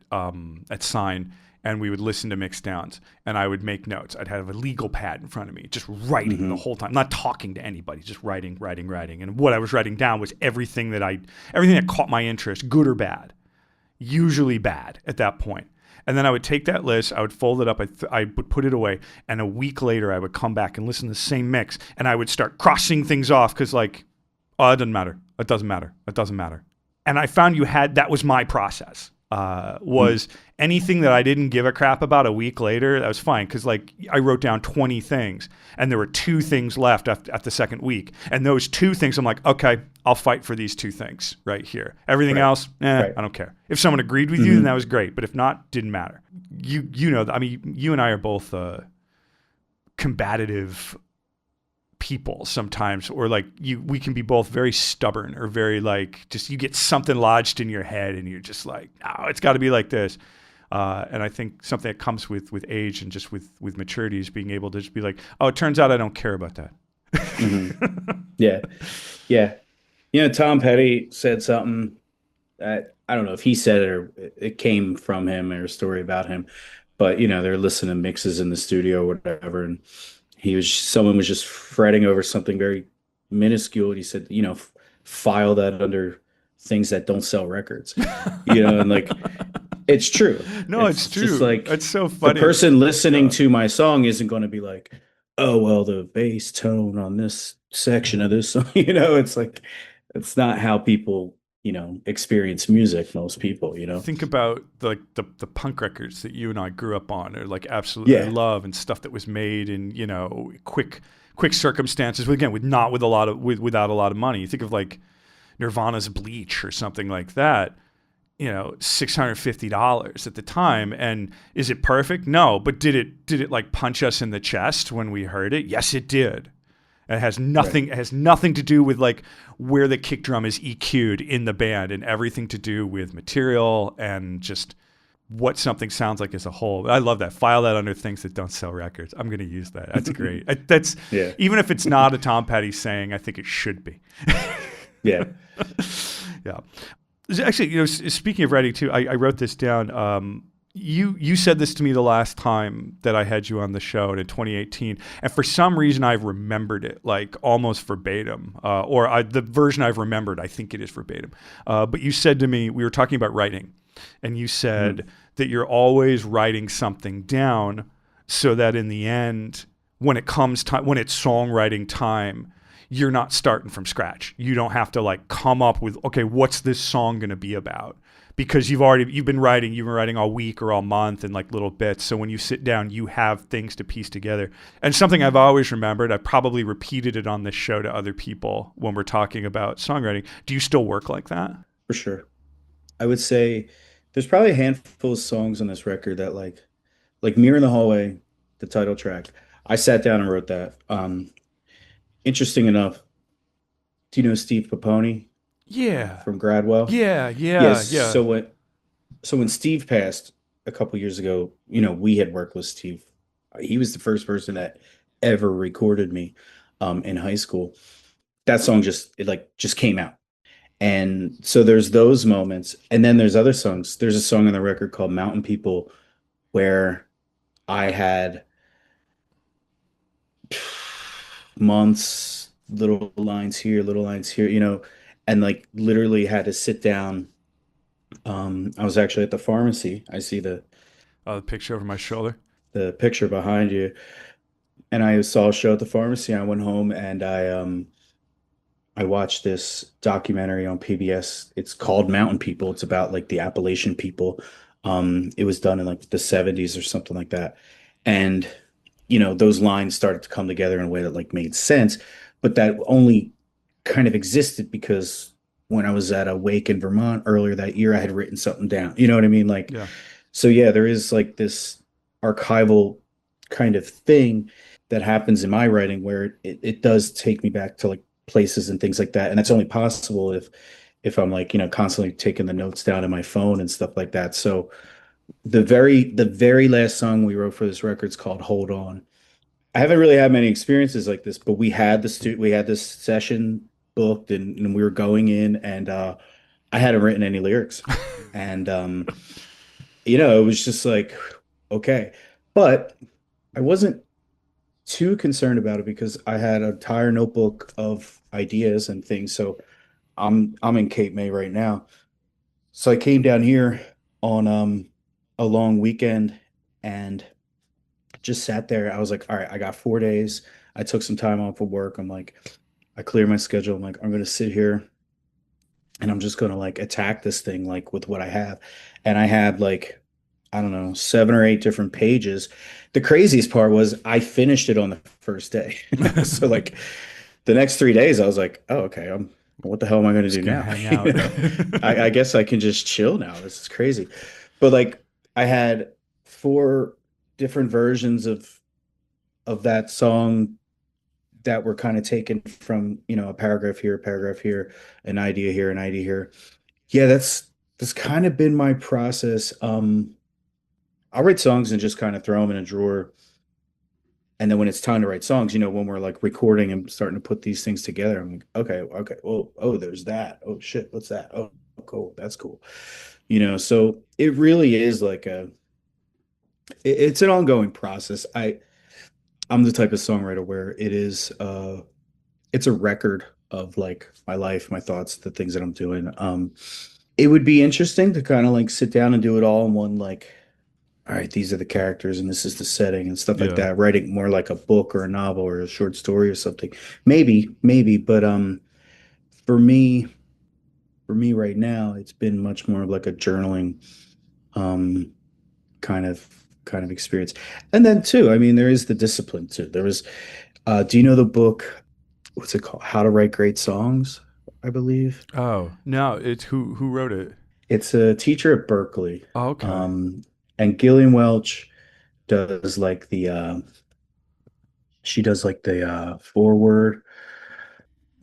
Sign and we would listen to mix downs, and I would make notes. I'd have a legal pad in front of me, just writing the Hmm. whole time, not talking to anybody, just writing, writing, writing. And what I was writing down was everything that caught my interest, good or bad, usually bad at that point. And then I would take that list, I would fold it up, I would put it away, and a week later I would come back and listen to the same mix, and I would start crossing things off because, like, oh, it doesn't matter, it doesn't matter, it doesn't matter. And I found that was my process. Was anything that I didn't give a crap about a week later, that was fine because like I wrote down 20 things and there were two things left at the second week. And those two things, I'm like, okay, I'll fight for these two things right here. Everything Right. else, Right. I don't care. If someone agreed with you, then Hmm. that was great. But if not, didn't matter. I mean, you and I are both combative people sometimes, or like we can be both very stubborn or very like just you get something lodged in your head and you're just like, no, it's got to be like this. And I think something that comes with age and just with maturity is being able to just be like, oh, it turns out I don't care about that. Hmm. Yeah. Yeah. Tom Petty said something that I don't know if he said it or it came from him or a story about him, but they're listening to mixes in the studio or whatever, and someone was just fretting over something very minuscule, and he said, file that under things that don't sell records, and like it's true. No, it's It's just true. like It's so the funny. person listening Yeah. to my song isn't going to be like, oh well, the bass tone on this section of this song, it's like it's not how people experience music, most people. Think about the punk records that you and I grew up on, or like absolutely Yeah, love, and stuff that was made in quick circumstances. Again, with a lot of without a lot of money. You think of like Nirvana's Bleach or something like that. $650 at the time. And is it perfect? No. But did it like punch us in the chest when we heard it? Yes, it did. It has right. nothing. It has nothing to do with like where the kick drum is EQ'd in the band, and everything to do with material and just what something sounds like as a whole. I love that. File that under things that don't sell records. I'm going to use that. That's great. That's Yeah, even if it's not a Tom Petty saying, I think it should be. yeah. Yeah. Actually, speaking of writing too, I wrote this down. You said this to me the last time that I had you on the show in 2018, and for some reason I've remembered it like almost verbatim, the version I've remembered, I think it is verbatim. But you said to me, we were talking about writing, and you Mhm. said that you're always writing something down so that in the end, when it comes time, when it's songwriting time, you're not starting from scratch. You don't have to like come up with, okay, what's this song going to be about? Because you've been writing all week or all month in like little bits. So when you sit down, you have things to piece together. And something I've always remembered, I probably repeated it on this show to other people when we're talking about songwriting. Do you still work like that? For sure. I would say there's probably a handful of songs on this record that like Mirror in the Hallway, the title track. I sat down and wrote that. Interesting enough, do you know Steve Paponi Yeah. from Gradwell? Yeah, Yes. yeah, yeah. So when Steve passed a couple years ago, we had worked with Steve. He was the first person that ever recorded me in high school. That song just came out. And so there's those moments. And then there's other songs. There's a song on the record called Mountain People where I had months, little lines here, and like literally had to sit down. I was actually at the pharmacy. I see The picture over my shoulder. the picture behind you, and I saw a show at the pharmacy. I went home and I watched this documentary on PBS. It's called Mountain People. It's about like the Appalachian people. It was done in like the 70s or something like that. And those lines started to come together in a way that like made sense, but that only kind of existed because when I was at a wake in Vermont earlier that year, I had written something down. You know what I mean? Like, Yeah. so yeah, there is like this archival kind of thing that happens in my writing where it does take me back to like places and things like that. And that's only possible if I'm like, constantly taking the notes down in my phone and stuff like that. So the very last song we wrote for this record is called Hold On. I haven't really had many experiences like this, but we had this session booked and we were going in and I hadn't written any lyrics. And it was just like, okay. But I wasn't too concerned about it because I had an entire notebook of ideas and things. So I'm in Cape May right now. So I came down here on a long weekend and just sat there. I was like, all right, I got 4 days. I took some time off of work. I'm like, I cleared my schedule. I'm like, I'm gonna sit here and I'm just gonna like attack this thing like with what I have. And I had like, I don't know, 7 or 8 different pages. The craziest part was I finished it on the first day. So like the next 3 days, I was like, oh, okay, what the hell am I gonna Just do gonna now? hang You out. know, I guess I can just chill now. This is crazy. But like I had 4 different versions of that song that were kind of taken from, a paragraph here, an idea here, an idea here. Yeah, that's kind of been my process. I'll write songs and just kind of throw them in a drawer. And then when it's time to write songs, when we're like recording and starting to put these things together, I'm like, okay, okay, oh, there's that. Oh shit, what's that? Oh, cool, that's cool. So it really is like it's an ongoing process. I'm the type of songwriter where it's a record of like my life, my thoughts, the things that I'm doing. It would be interesting to kind of like sit down and do it all in one, like, all right, these are the characters and this is the setting and stuff like Yeah. that. Writing more like a book or a novel or a short story or something. Maybe, but for me, for me right now, it's been much more of like a journaling um kind of experience. And then too, I mean, there is the discipline too. There was do you know the book, what's it called? How to Write Great Songs, I believe. Oh no, it's who wrote it? It's a teacher at Berkeley. Oh, okay. Um and Gillian Welch does like the she does like the foreword.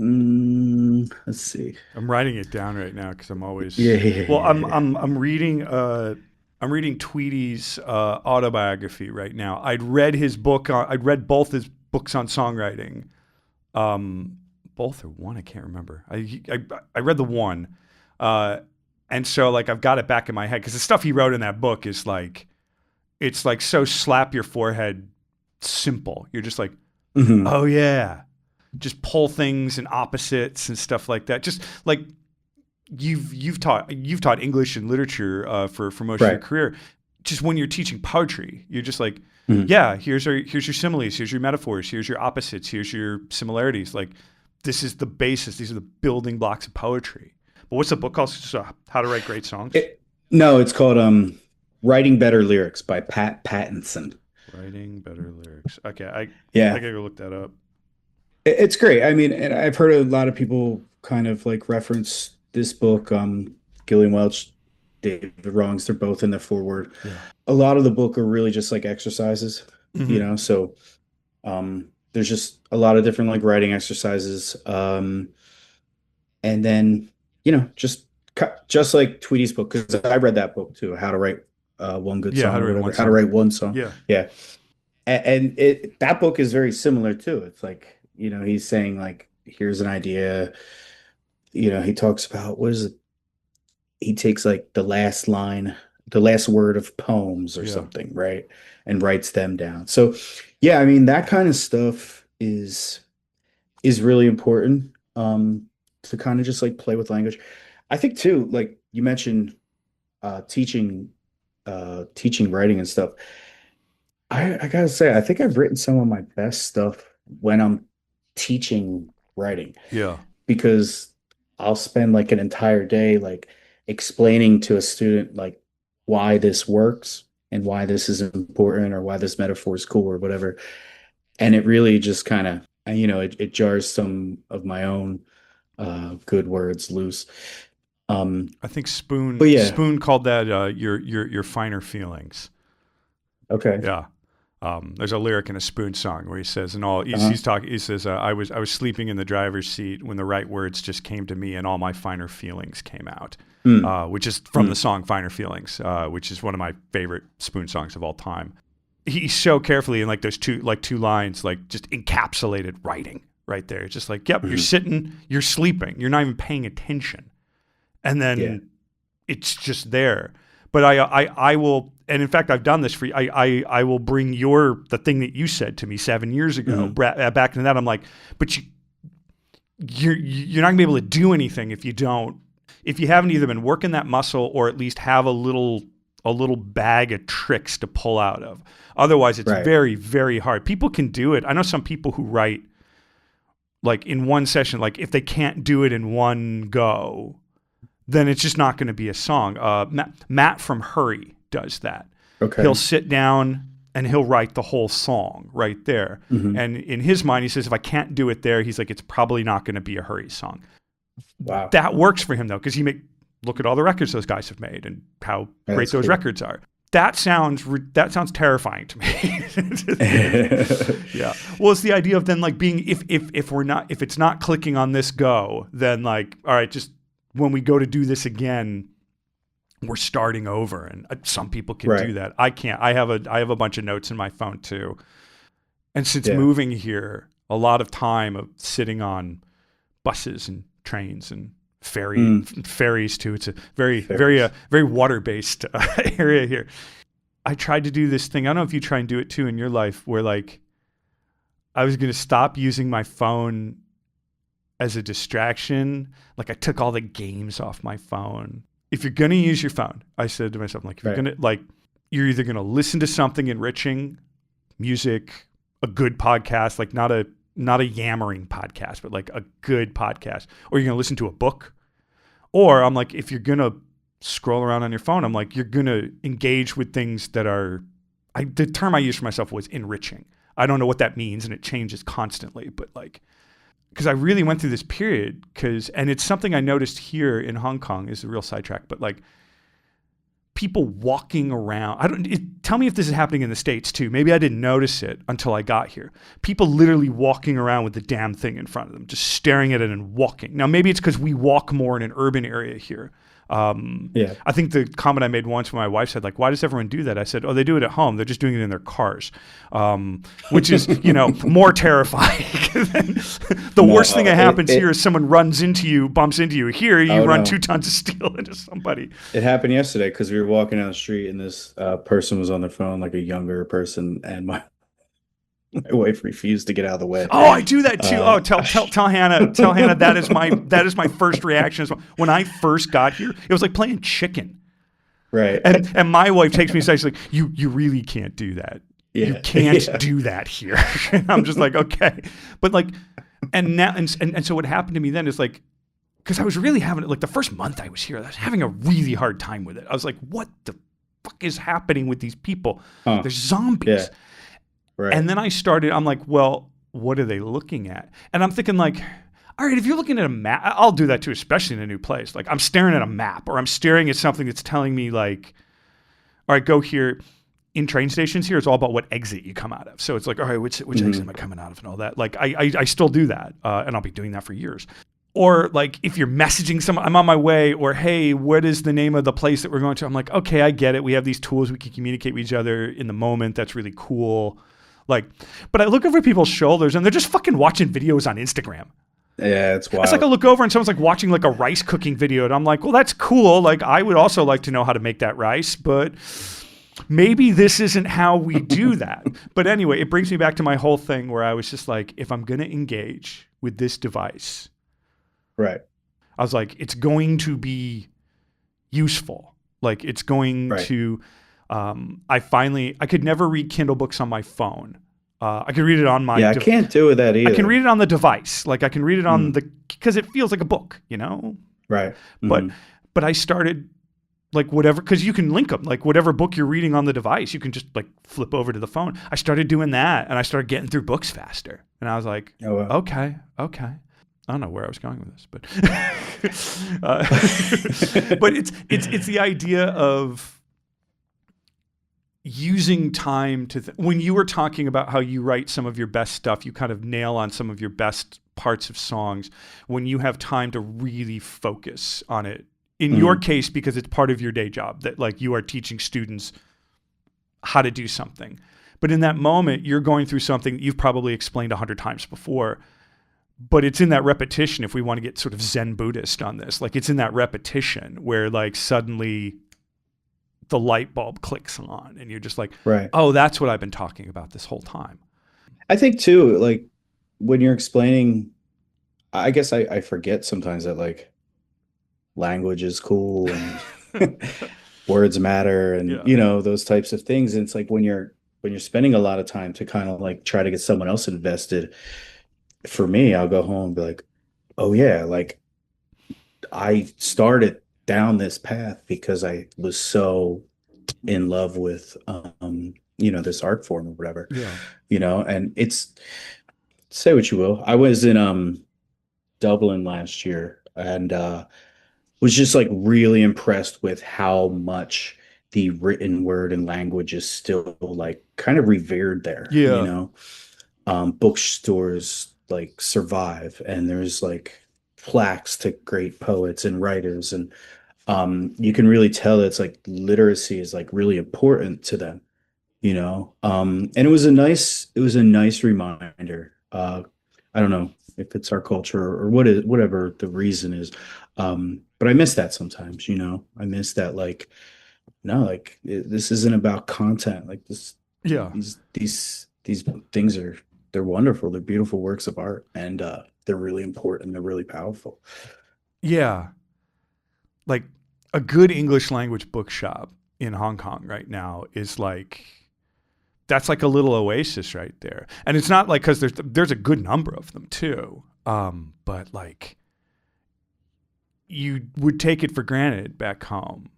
Let's see. I'm writing it down right now because I'm Yeah, always yeah, well. yeah, yeah. I'm reading Tweedy's autobiography right now. I'd read his book. I'd read both his books on songwriting. Um, Both or one, I can't remember. I read the one, uh, and so like I've got it back in my head because the stuff he wrote in that book is like it's like so slap your forehead simple. You're just like, Mhm. oh yeah, just pull things and opposites and stuff like that. Just like you've taught English and literature for most of your Right. career. Just when you're teaching poetry, you're just like, Mhm. yeah, here's your similes, here's your metaphors, here's your opposites, here's your similarities. Like this is the basis. These are the building blocks of poetry. But what's the book called? It's just, How to Write Great Songs. No, it's called Writing Better Lyrics by Pat Pattinson. Writing better lyrics. Okay, I Yeah. gotta go look that up. It's great. I mean, and I've heard a lot of people kind of like reference this book, Gillian Welch, David Wrongs, they're both in the foreword. Yeah. A lot of the book are really just like exercises, Hmm. so there's just a lot of different like writing exercises. And then, just just like Tweedy's book, because I read that book too, How to Write One Good Yeah, How Song to or Write whatever, One How to Song. Write One Song. Yeah. Yeah. And that book is very similar too. It's like, he's saying like, here's an idea. He talks about what is it? He takes like the last line, the last word of poems or Yeah. something, right? And writes them down. So yeah, I mean, that kind of stuff is really important to kind of just like play with language. I think too, like you mentioned teaching teaching writing and stuff. I gotta say, I think I've written some of my best stuff when I'm teaching writing Yeah. because I'll spend like an entire day like explaining to a student like why this works and why this is important or why this metaphor is cool or whatever. And it really just kind of, it jars some of my own good words loose. I think But Spoon yeah, Spoon called that your finer feelings. okay. Yeah. There's a lyric in a Spoon song where he says, and all Uh-huh. he's talking. He says, I was sleeping in the driver's seat when the right words just came to me, and all my finer feelings came out." Mm, Which is from the mm, song "Finer Feelings," which is one of my favorite Spoon songs of all time. He so carefully in like those two lines, like just encapsulated writing right there. It's just like, yep, you're mhm. sitting, you're sleeping, you're not even paying attention, and Yeah. then it's just there. But I will, and in fact, I've done this for you. I will bring the thing that you said to me 7 years ago Mhm. back into that. I'm like, but you're not gonna be able to do anything if you haven't either been working that muscle or at least have a little bag of tricks to pull out of. Otherwise, it's Right. very, very hard. People can do it. I know some people who write like in one session, like if they can't do it in one go, then it's just not going to be a song. Matt from Hurry does that. He'll Okay. sit down and he'll write the whole song right there. Hmm. And in his mind, he says, if I can't do it there, he's like, it's probably not going to be a Hurry song. Wow. That works for him though, because look at all the records those guys have made and how great That's those cool. records are. That sounds terrifying to me. Yeah. Well, it's the idea of then like being if it's not clicking on this go, then like all right, just when we go to do this again, we're starting over. And some people can do Right. that. I can't. I have a bunch of notes in my phone too. And since Yeah. moving here, a lot of time of sitting on buses and trains and Mm. ferries too. It's a very very Fairies. very water based area here. I tried to do this thing. I don't know if you try and do it too in your life, where like I was going to stop using my phone as a distraction. Like I took all the games off my phone. If you're going to use your phone, I said to myself, like, if you're Right. going to, like, you're either going to listen to something enriching, music, a good podcast, like not a yammering podcast, but like a good podcast, or you're going to listen to a book, Or I'm like, if you're going to scroll around on your phone, I'm like, you're going to engage with things that are, the term I used for myself was enriching. I don't know what that means, and it changes constantly, but like, because I really went through this period, and it's something I noticed here in Hong Kong, is a real sidetrack, but like, people walking around. Tell me if this is happening in the States too. Maybe I didn't notice it until I got here. People literally walking around with the damn thing in front of them, just staring at it and walking. Now, maybe it's because we walk more in an urban area here. I think the comment I made once when my wife said, like, why does everyone do that? I said, oh, they do it at home. They're just doing it in their cars, which is, more terrifying. The worst thing that happens here is someone runs into you, bumps into you. Here, you run 2 tons of steel into somebody. It happened yesterday because we were walking down the street and this person was on their phone, like a younger person, and my wife refused to get out of the way. Oh, I do that too. Tell Hannah that is my first reaction as well. When I first got here, it was like playing chicken. Right. And my wife takes me aside, she's like, you really can't do that. Yeah. You can't do that here. And I'm just like, okay. But like, and now, and so what happened to me then is like, because I was really having it, like the first month I was here, I was having a really hard time with it. I was like, what the fuck is happening with these people? They're zombies. Yeah. Right. And then I'm like, well, what are they looking at? And I'm thinking like, all right, if you're looking at a map, I'll do that too, especially in a new place. Like I'm staring at a map or I'm staring at something that's telling me like, all right, go here. In train stations here, it's all about what exit you come out of. So it's like, all right, which exit am I coming out of and all that? Like I still do that and I'll be doing that for years. Or like if you're messaging someone, I'm on my way, or hey, what is the name of the place that we're going to? I'm like, okay, I get it. We have these tools. We can communicate with each other in the moment. That's really cool. Like, but I look over people's shoulders and they're just fucking watching videos on Instagram. Yeah, it's wild. It's like I look over and someone's like watching like a rice cooking video and I'm like, well, that's cool. Like I would also like to know how to make that rice, but maybe this isn't how we do that. But anyway, it brings me back to my whole thing where I was just like, if I'm going to engage with this device, right. I was like, it's going to be useful. Like it's going to, I could never read Kindle books on my phone. I can read it on my... I can't do that either. I can read it on the device. Like I can read it on because it feels like a book, Right. But I started like whatever, because you can link them, like whatever book you're reading on the device, you can just like flip over to the phone. I started doing that and I started getting through books faster. And I was like, okay. I don't know where I was going with this, but but it's the idea of using time to when you were talking about how you write some of your best stuff, you kind of nail on some of your best parts of songs when you have time to really focus on it. In your case, because it's part of your day job that like you are teaching students how to do something. But in that moment, you're going through something that you've probably explained 100 times before. But it's in that repetition, if we want to get sort of Zen Buddhist on this, like it's in that repetition where like suddenly the light bulb clicks on and you're just like, oh, that's what I've been talking about this whole time. I think too, like when you're explaining, I guess I forget sometimes that like language is cool and words matter and those types of things. And it's like when you're spending a lot of time to kind of like try to get someone else invested, for me, I'll go home and be like, oh yeah, like I started down this path because I was so in love with this art form or whatever. And it's, say what you will, I was in Dublin last year and was just like really impressed with how much the written word and language is still like kind of revered there. Bookstores like survive and there's like plaques to great poets and writers and you can really tell that it's like literacy is like really important to them, and it was a nice reminder. I don't know if it's our culture or whatever the reason is, but I miss that sometimes. I miss that, like, no, like this isn't about content, like this. These things they're wonderful, they're beautiful works of art, and they're really important, they're really powerful. Like a good English language bookshop in Hong Kong right now is like, that's like a little oasis right there. And it's not like, because there's a good number of them too. But like you would take it for granted back home,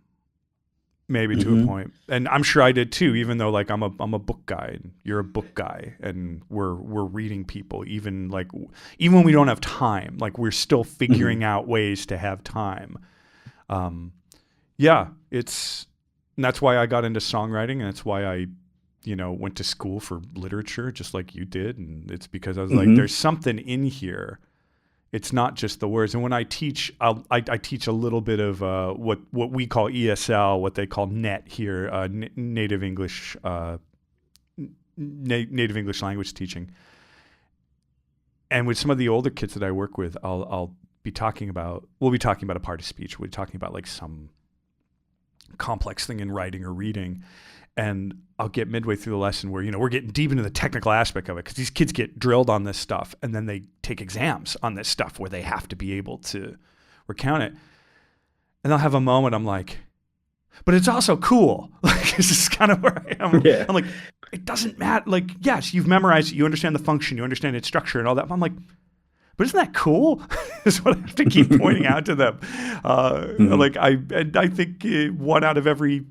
maybe to a Hmm. point. And I'm sure I did too, even though like I'm a book guy and you're a book guy and we're reading people, even when we don't have time, like we're still Hmm. figuring out ways to have time. Um, yeah, and that's why I got into songwriting, and that's why I, went to school for literature just like you did. And it's because I was like, Hmm. there's something in here. It's not just the words. And when I teach, I teach a little bit of what we call ESL, what they call NET here, native English native English language teaching. And with some of the older kids that I work with, I'll be talking about we'll be talking about a part of speech. We'll be talking about like some complex thing in writing or reading, and I'll get midway through the lesson where we're getting deep into the technical aspect of it because these kids get drilled on this stuff and then they take exams on this stuff where they have to be able to recount it. And I'll have a moment I'm like, but it's also cool. Like this is kind of where I am. Yeah. I'm like, it doesn't matter. Like, yes, you've memorized it, you understand the function, you understand its structure and all that. But I'm like, but isn't that cool? Is what I have to keep pointing out to them. Hmm. Like I think one out of every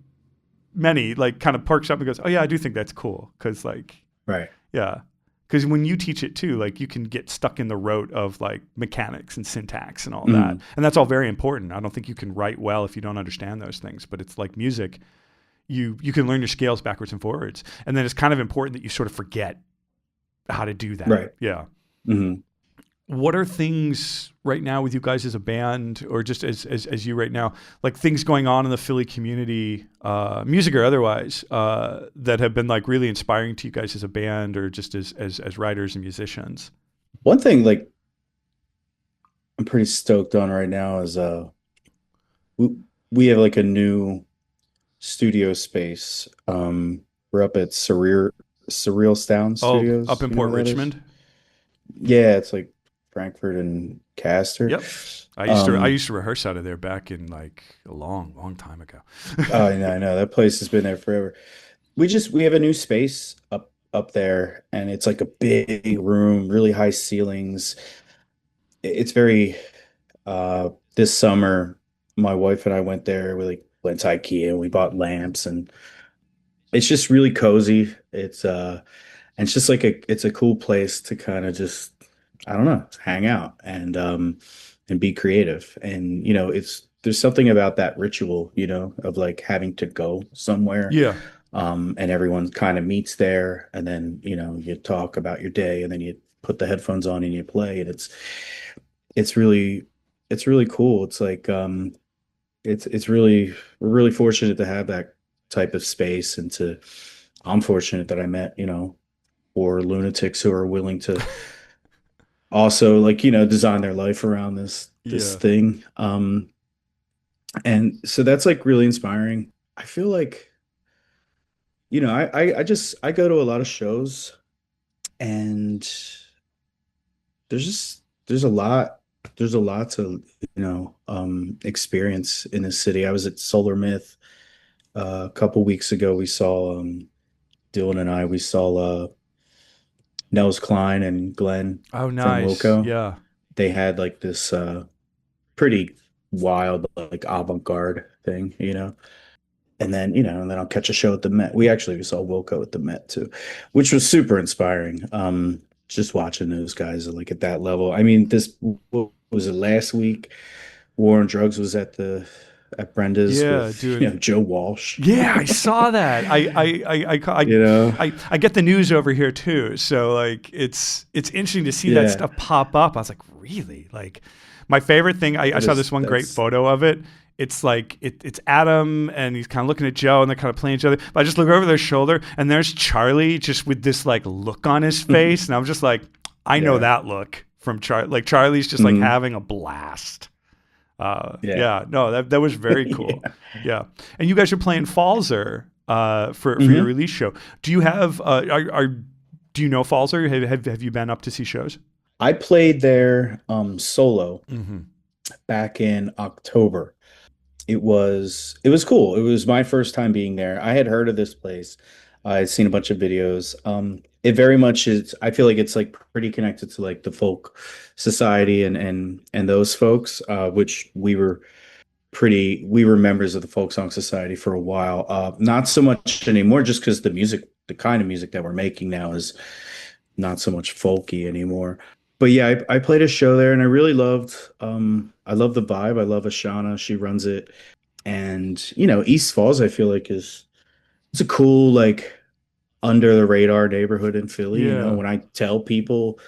many like kind of perks up and goes, oh yeah, I do think that's cool because like Right. yeah, because when you teach it too, like you can get stuck in the rote of like mechanics and syntax and all that, Hmm. and that's all very important. I don't think you can write well if you don't understand those things. But it's like music, you can learn your scales backwards and forwards, and then it's kind of important that you sort of forget how to do that. Right. Yeah. Hmm. What are things right now with you guys as a band, or just as you right now, like things going on in the Philly community, music or otherwise, that have been like really inspiring to you guys as a band, or just as writers and musicians? One thing like I'm pretty stoked on right now is we we have like a new studio space. We're up at Surreal Sound Oh, up Studios. in You know Port where that is? Richmond. Yeah, it's like Frankfurt and Castor. Yep. I Um, used to rehearse out of there back in like a long time ago. oh, I know that place has been there forever. We have a new space up there, and it's like a big room, really high ceilings. It's very this summer, my wife and I went there. We like went to IKEA and we bought lamps, and it's just really cozy. And it's just like it's a cool place to kind of just, I don't know, hang out and be creative. And it's there's something about that ritual, of like having to go somewhere. Yeah. And everyone kind of meets there, and then you talk about your day, and then you put the headphones on and you play, and it's really it's really cool. It's like it's really we're really fortunate to have that type of space, and to I'm fortunate that I met, or lunatics who are willing to also like, design their life around this Yeah. thing. And so that's like really inspiring. I feel like, I go to a lot of shows, and there's a lot to, experience in this city. I was at Solar Myth a couple weeks ago. We saw Dylan and I, we saw Nels Klein and Glenn Oh, from nice. Wilco. Yeah. They had like this pretty wild like avant-garde thing, and then I'll catch a show at the Met. We saw Wilco at the Met too, which was super inspiring. Just watching those guys like at that level. I mean, this what was it last week? War on Drugs was at Brenda's Yeah. with Doing Joe Walsh. Yeah, I saw that. You know, I get the news over here too. So like it's interesting to see that yeah, stuff pop up. I was like, really? Like my favorite thing. I that saw is this one great that's photo of it. It's like it's Adam and he's kind of looking at Joe and they're kind of playing each other. But I just look over their shoulder and there's Charlie just with this like look on his face, and I'm just like, I know yeah, that look from Charlie. Like Charlie's just like mhm, having a blast. yeah, Yeah, no, that was very cool. yeah. Yeah, and you guys are playing Falzer for your Hmm. release show. Do you have do you know Falzer? Have you been up to see shows? I played there solo Mm-hmm. back in October. It was cool. It was my first time being there. I had heard of this place. I had seen a bunch of videos. it very much is. I feel like it's like pretty connected to like the folk society and those folks, which we were members of the folk song society for a while. Not so much anymore, just because the kind of music that we're making now is not so much folky anymore. But yeah, I played a show there and I really loved I love the vibe. I love Ashana. She runs it. And East Falls, I feel like it's a cool, like under the radar neighborhood in Philly. Yeah. When I tell people,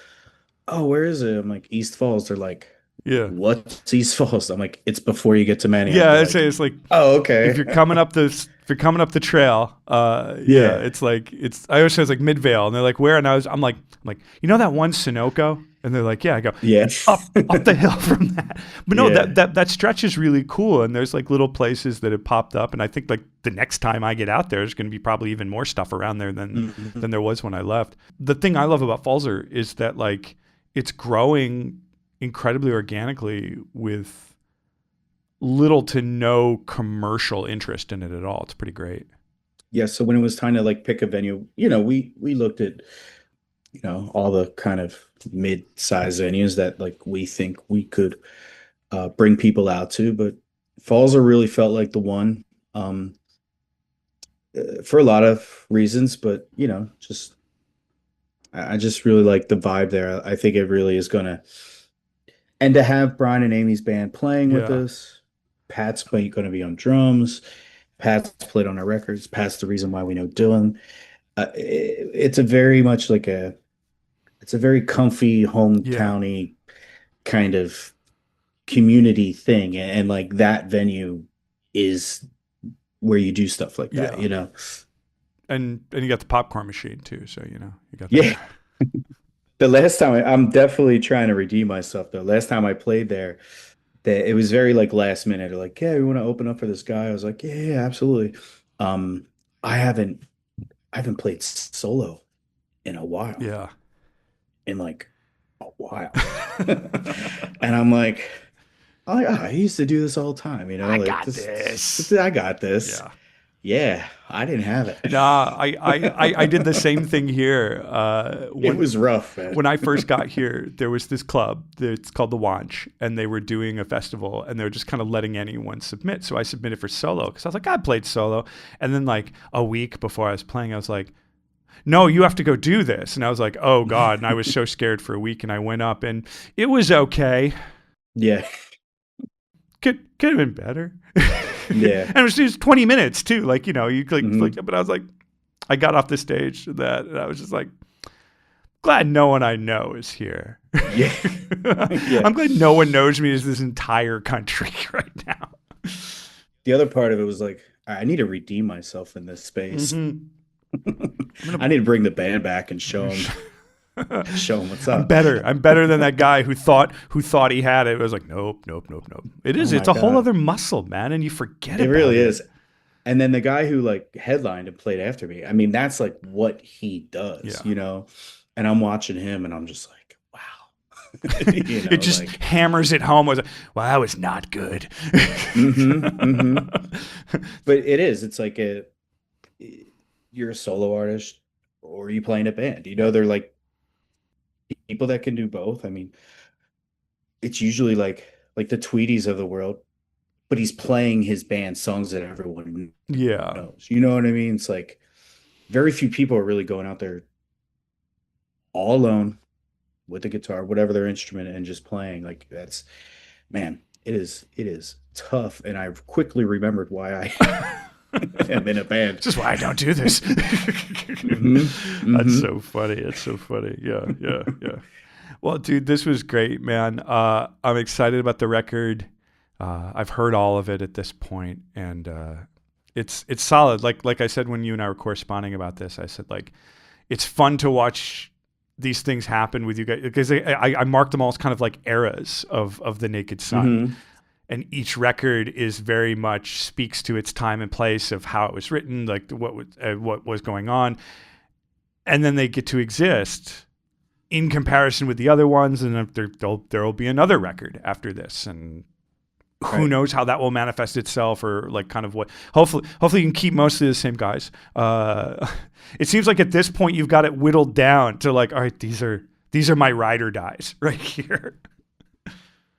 oh, where is it? I'm like, East Falls. They're like, Yeah. what's East Falls? I'm like, it's before you get to Manny. Yeah, They're I'd say like, it's like oh, if okay. you're coming up this if you're coming up the trail, yeah, Yeah. it's like it's I always say it's like Midvale and they're like, where? And I'm like, you know that one Sunoco? And they're like, yeah, I go, Yeah. up the hill from that. But no, Yeah. that stretch is really cool. And there's like little places that have popped up. And I think like the next time I get out there, there's going to be probably even more stuff around there Mhm. than there was when I left. The thing I love about Falzer is that like it's growing incredibly organically with little to no commercial interest in it at all. It's pretty great. Yeah. So when it was time to like pick a venue, we looked at, all the kind of mid-size venues that like we think we could bring people out to, but Falls really felt like the one for a lot of reasons, but just I just really like the vibe there. I think it really is gonna, and to have Brian and Amy's band playing with Yeah. us, Pat's going to be on drums. Pat's played on our records. Pat's the reason why we know Dylan. It's a very much like it's a very comfy Yeah. hometowny kind of community thing, and like that venue is where you do stuff like that, Yeah. And you got the popcorn machine too, so you got that. Yeah. The last time I'm definitely trying to redeem myself though. Last time I played there, that it was very like last minute. They're like, yeah, we want to open up for this guy. I was like, yeah, yeah, absolutely. Um, I haven't played solo in a while, Yeah. in like a while. And I used to do this all the time, I like got this. I got this. Yeah. Yeah, I didn't have it. Nah, I did the same thing here. It was rough, man. When I first got here, there was this club that's called the Wanch, and they were doing a festival, and they were just kind of letting anyone submit. So I submitted for solo because I was like, I played solo, and then like a week before I was playing, I was like, no, you have to go do this, and I was like, oh god, and I was so scared for a week, and I went up, and it was okay. Yeah, Could have been better. yeah. And it was 20 minutes too. Like, you Hmm. but I was like, I got off the stage to that and I was just like, glad no one I know is here. Yeah, yeah. I'm glad no one knows me as this entire country right now. The other part of it was like, I need to redeem myself in this space. Mm-hmm. I need to bring the band back and show them what's I'm up. better. I'm better than that guy who thought he had it. It was like, nope, nope, nope, nope. It Oh is. my It's a whole God. other muscle, man, and you forget It about really it. is. And then the guy who like headlined and played after me, I mean, that's like what he does, Yeah. And I'm watching him and I'm just like, wow. It just Like, hammers it home. I was like, well, that was not good. mm-hmm. But it is. It's like you're a solo artist or you play in a band. They're like people that can do both. I mean, it's usually like the Tweedies of the world, but he's playing his band songs that everyone Yeah. knows. You know what I mean? It's like very few people are really going out there all alone with the guitar, whatever their instrument, and just playing. Like that's, man, it is tough. And I quickly remembered why I am in a band. This is why I don't do this. Hmm. That's Hmm. so funny. It's so funny. Yeah, yeah, yeah. Well, dude, this was great, man. I'm excited about the record. I've heard all of it at this point, and it's solid. Like I said when you and I were corresponding about this, I said like it's fun to watch these things happen with you guys because I marked them all as kind of like eras of the Naked Sun, Hmm. and each record is very much speaks to its time and place of how it was written, like what was going on, and then they get to exist in comparison with the other ones, and there'll be another record after this, and who Right. knows how that will manifest itself, or like kind of what. Hopefully you can keep mostly the same guys. It seems like at this point you've got it whittled down to like, all right, these are my ride or dies right here.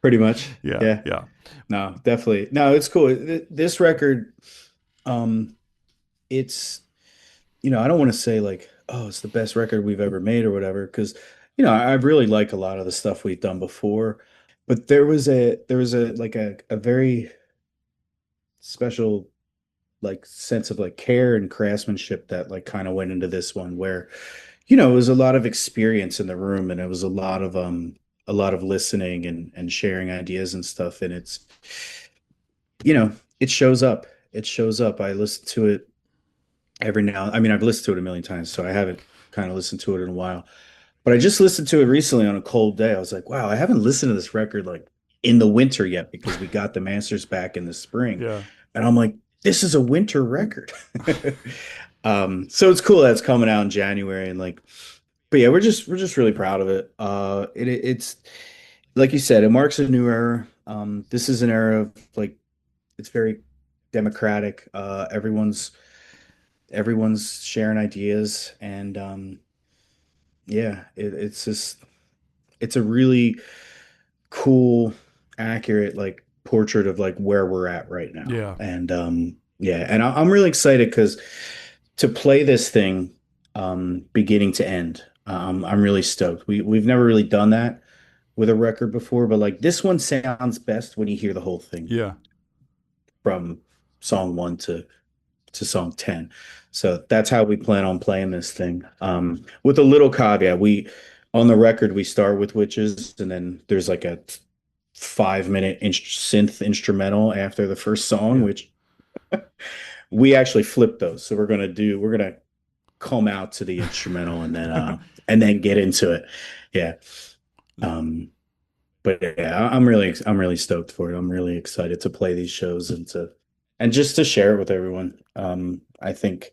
Pretty much. Yeah, Yeah. yeah, No, definitely. No, it's cool. This record, um, it's, I don't want to say like, oh, it's the best record we've ever made or whatever, because, I really like a lot of the stuff we've done before, but there was a like a very special like sense of like care and craftsmanship that like kind of went into this one where, it was a lot of experience in the room, and it was a lot of listening and sharing ideas and stuff. And it shows up. It shows up. I listen to it every now. I mean, I've listened to it a million times, so I haven't kind of listened to it in a while. But I just listened to it recently on a cold day. I was like, wow, I haven't listened to this record like in the winter yet because we got the masters back in the spring. yeah, And I'm like, this is a winter record. So it's cool that it's coming out in January, and like, but yeah, we're just really proud of it. It's like you said, it marks a new era. This is an era of like, it's very democratic. Everyone's sharing ideas, and yeah, it's a really cool, accurate like portrait of like where we're at right now. yeah, And yeah, and I'm really excited because to play this thing beginning to end. I'm really stoked. We've never really done that with a record before, but like this one sounds best when you hear the whole thing yeah, from song one to song 10. So that's how we plan on playing this thing. With a little caveat, we on the record we start with Witches, and then there's like a 5 minute synth instrumental after the first song, yeah, which we actually flipped those. So we're gonna come out to the instrumental and then get into it. Yeah. Um, but yeah, I'm really stoked for it. I'm really excited to play these shows and just to share it with everyone. I think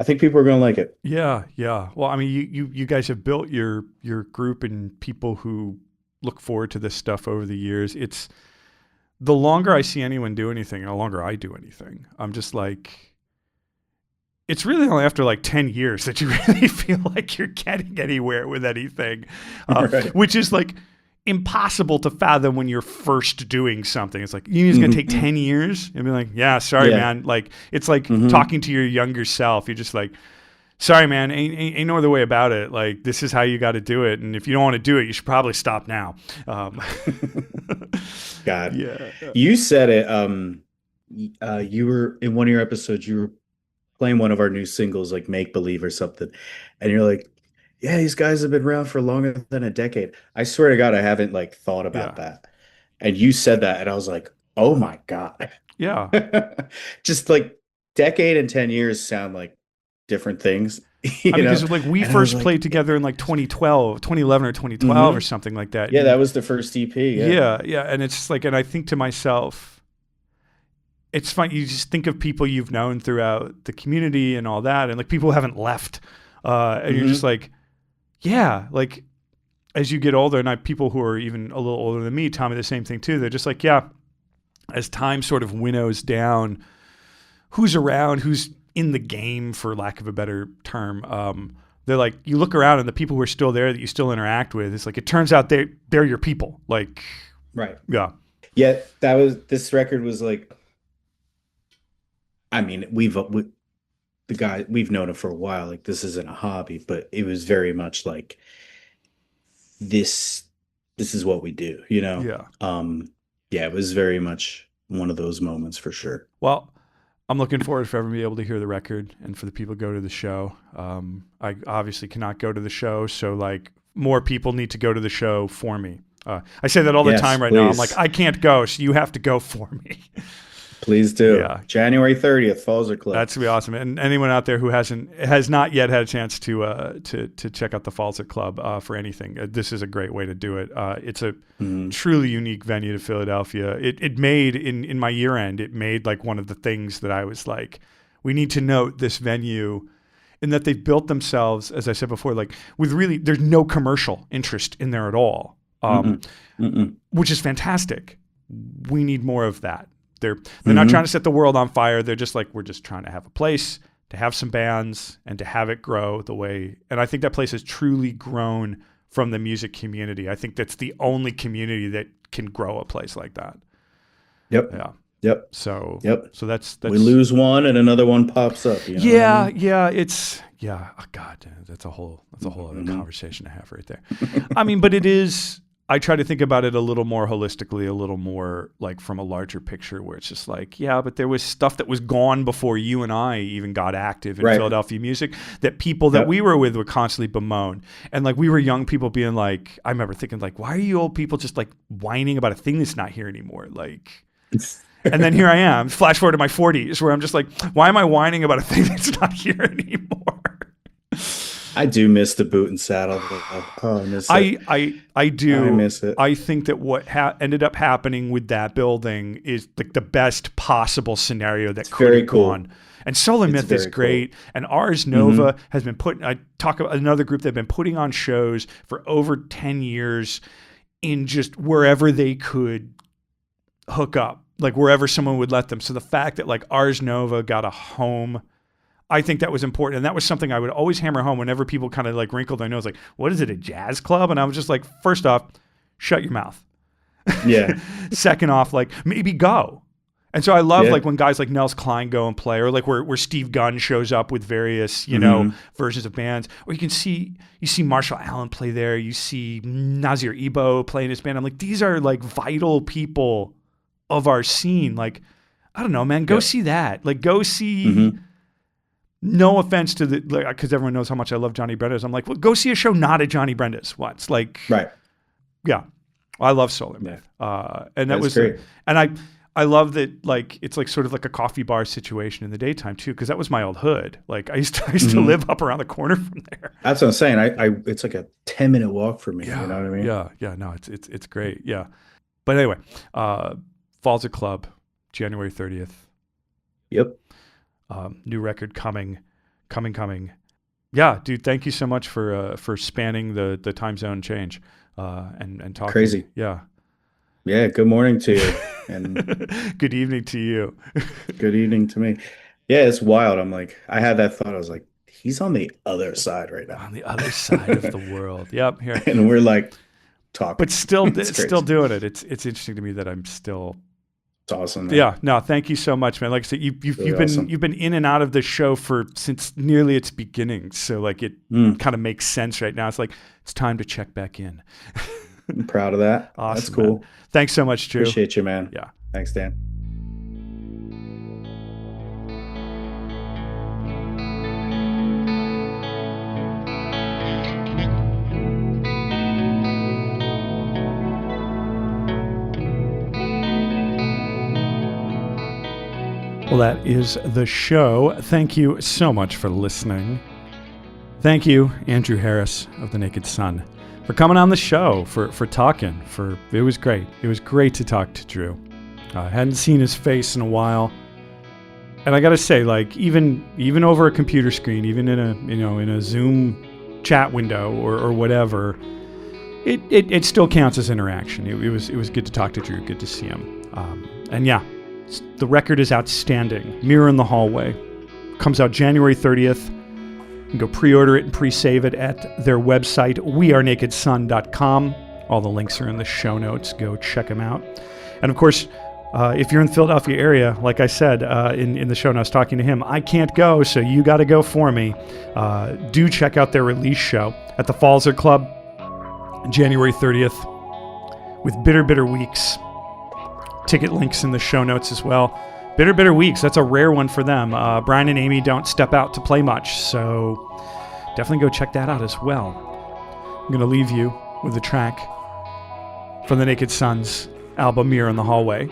people are gonna like it. yeah, yeah. Well, I mean, you guys have built your group and people who look forward to this stuff over the years. It's the longer I see anyone do anything, the longer I do anything. I'm just like, it's really only after like 10 years that you really feel like you're getting anywhere with anything, Right. which is like impossible to fathom when you're first doing something. It's like, it's going to take 10 years and be like, yeah, sorry, Yeah. man. Like, it's like Mhm. talking to your younger self. You're just like, sorry, man, ain't no other way about it. Like, this is how you got to do it. And if you don't want to do it, you should probably stop now. God. Yeah. You said it. You were in one of your episodes, you were playing one of our new singles, like Make Believe or something, and you're like, yeah, these guys have been around for longer than a decade. I swear to God, I haven't like thought Yeah. about that. And you said that, and I was like, oh my God. Yeah. Just like decade and 10 years sound like different things, I mean, because like we And I was first like, played together in like 2012, 2011 or 2012 or mhm. something like that. Yeah, And that was the first EP. Yeah. yeah, yeah. And it's like, and I think to myself, it's fun. You just think of people you've known throughout the community and all that, and like people who haven't left. And you're just Mhm. like, yeah, like as you get older, and people who are even a little older than me tell me the same thing too. They're just like, yeah, as time sort of winnows down, who's around, who's in the game, for lack of a better term. They're like, you look around and the people who are still there that you still interact with, it's like, it turns out they're your people. Like, Right. yeah, Yeah, this record was like, I mean, the guy, we've known him for a while. Like, this isn't a hobby, but it was very much like this this is what we do, you know? yeah. Yeah, it was very much one of those moments for sure. Well, I'm looking forward for everyone to be able to hear the record and for the people to go to the show. I obviously cannot go to the show, so like more people need to go to the show for me. I say that all the Yes, time right now. I'm please. like, I can't go, so you have to go for me. Please do. Yeah. January 30th, Falls Club. That's gonna be awesome. And anyone out there who has not yet had a chance to check out the Fawcett Club for anything, this is a great way to do it. It's a truly unique venue to Philadelphia. It made in my year end, it made like one of the things that I was like, we need to note this venue, in that they've built themselves, as I said before, like with really, there's no commercial interest in there at all, Mm-mm. Mm-mm. which is fantastic. we need more of that. They're not trying to set the world on fire. They're just like, we're just trying to have a place to have some bands and to have it grow the way. And I think that place has truly grown from the music community. I think that's the only community that can grow a place like that. Yep. Yeah. Yep. So that's we lose one and another one pops up. You know yeah. what I mean? Yeah. Oh God, that's a whole other conversation to have right there. I mean, but it is, I try to think about it a little more holistically, a little more like from a larger picture where it's just like, yeah, but there was stuff that was gone before you and I even got active in Philadelphia music that people that we were with would constantly bemoan. And like we were young people being like, I remember thinking like, why are you old people just like whining about a thing that's not here anymore? Like, and then here I am, flash forward to my 40s where I'm just like, why am I whining about a thing that's not here anymore? I do miss the boot and saddle. Oh, I miss it. I do. I miss it. I think that what ended up happening with that building is like the best possible scenario that could have gone. And Solar Myth is great. Cool. And Ars Nova has been I talk about another group that have been putting on shows for over 10 years in just wherever they could hook up, like wherever someone would let them. So the fact that like Ars Nova got a home, I think that was important. And that was something I would always hammer home whenever people kind of like wrinkled their nose, like, what is it, a jazz club? And I was just like, first off, shut your mouth. Yeah. Second off, like maybe go. And so I love like when guys like Nels Cline go and play, or like where Steve Gunn shows up with various, you know, versions of bands, or you see Marshall Allen play there. You see Nazir Ebo play in his band. I'm like, these are like vital people of our scene. Like, I don't know, man, go see that. Like go see, no offense to the, like, cause everyone knows how much I love Johnny Brenda's. I'm like, well, go see a show not at Johnny Brenda's once. Like, yeah, I love Solar Myth. And that was great. And I love that, like, it's like sort of like a coffee bar situation in the daytime too, because that was my old hood. Like I used to live up around the corner from there. That's what I'm saying. I it's like a 10-minute walk for me. Yeah, you know what I mean? Yeah. No, it's great. Yeah. But anyway, Falls at Club, January 30th. Yep. New record coming. Yeah, dude. Thank you so much for spanning the time zone change and talking. Crazy. Yeah. Yeah, good morning to you. And good evening to you. Good evening to me. Yeah, it's wild. I'm like, I had that thought. I was like, he's on the other side right now. On the other side of the world. Yep. Here. And we're like talking. But still doing it. It's interesting to me that I'm still. It's awesome. Man. Yeah. No, thank you so much, man. Like I said, you've been in and out of the show since nearly its beginning. So like it kind of makes sense right now. It's like, it's time to check back in. I'm proud of that. Awesome. That's cool. Man. Thanks so much, Drew. Appreciate you, man. Yeah. Thanks, Dan. Well, that is the show. Thank you so much for listening. Thank you, Andrew Harris of The Naked Sun, for coming on the show, for talking. It was great. It was great to talk to Drew. I hadn't seen his face in a while, and I got to say, like even over a computer screen, even in a Zoom chat window or whatever, it still counts as interaction. It was good to talk to Drew. Good to see him. And yeah, the record is outstanding. Mirror in the Hallway comes out January 30th. You can go pre-order it and pre-save it at their website, wearenakedsun.com. All the links are in the show notes. Go check them out. And of course, if you're in the Philadelphia area, like I said in the show, and I was talking to him, I can't go, so you got to go for me. Do check out their release show at the Falzer Club, January 30th, with Bitter Bitter Weeks. Ticket links in the show notes as well. Bitter Bitter Weeks, that's a rare one for them. Brian and Amy don't step out to play much, so definitely go check that out as well. I'm going to leave you with a track from the Naked Sun's album Mirror in the Hallway.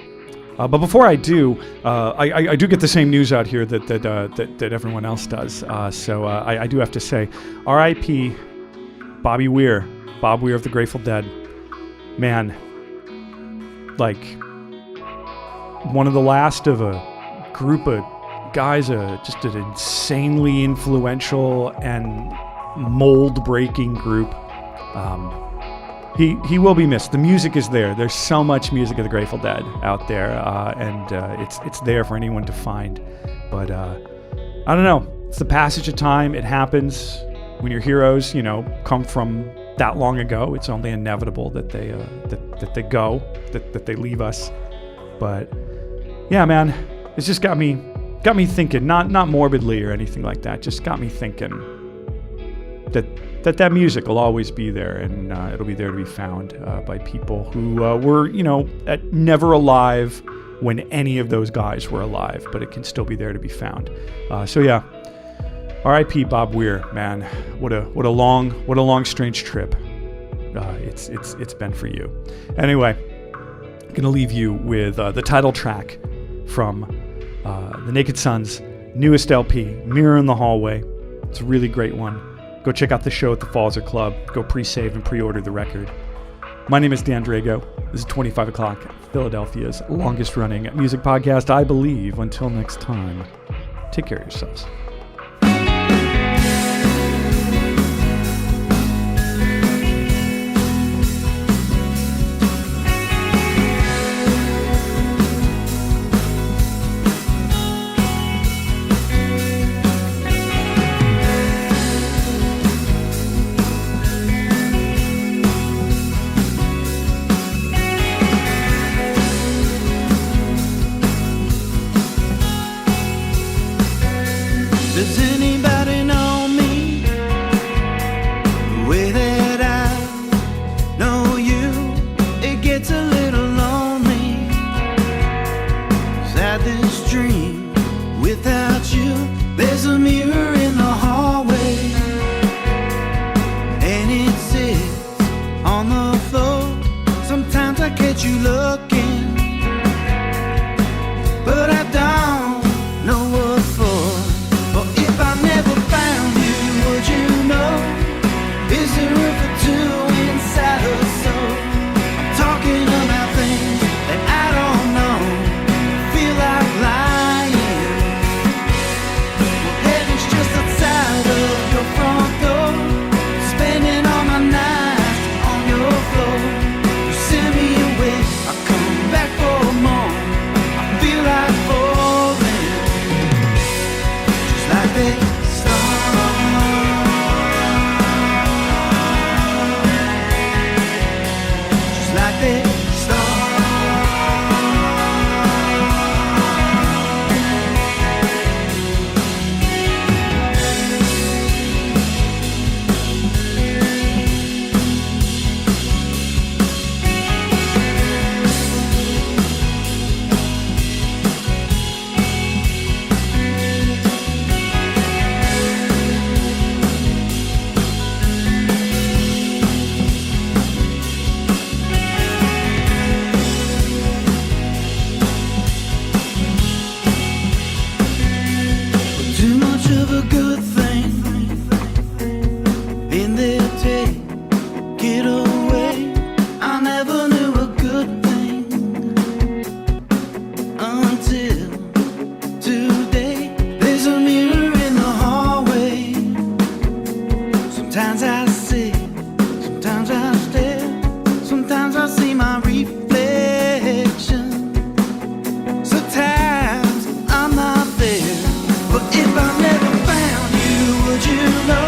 But before I do, I do get the same news out here that everyone else does. So I do have to say, R.I.P. Bobby Weir, Bob Weir of the Grateful Dead. Man, like one of the last of a group of guys, just an insanely influential and mold-breaking group. he will be missed. The music is there. There's so much music of the Grateful Dead out there, and it's there for anyone to find. But I don't know. It's the passage of time. It happens when your heroes, come from that long ago. It's only inevitable that they they go, that they leave us. But yeah, man, it's just got me thinking. Not morbidly or anything like that. Just got me thinking that music will always be there, and it'll be there to be found by people who were, never alive when any of those guys were alive, but it can still be there to be found. So yeah, R.I.P. Bob Weir, man. What a long strange trip it's been for you. Anyway, I'm gonna leave you with the title track from the Naked Sun's newest LP, Mirror in the Hallway. It's a really great one. Go check out the show at the Falzer Club. Go pre-save and pre-order the record. My name is Dan Drago. This is 25 O'Clock, Philadelphia's longest-running music podcast, I believe. Until next time, take care of yourselves. Does anybody know me the way that I know you? It gets a little lonely. 'Cause I had this dream without you. There's a mirror in the hallway, and it sits on the floor. Sometimes I catch you looking, but I don't know what for. But if I never found you, would you know? Is there room for two inside a soul? I'm talking about things that I don't know. Feel like lying. Well, heaven's just outside of your front door. Spending all my nights on your floor. You send me away, I come back for more. I feel like falling, just like that star. Just like that star. Too much of a good thing, and they'll take it away. I never knew a good thing until today. There's a mirror in the hallway. Sometimes I sit, sometimes I stare, sometimes I see my reflection. Sometimes I'm not there. But if I never found you, would you know?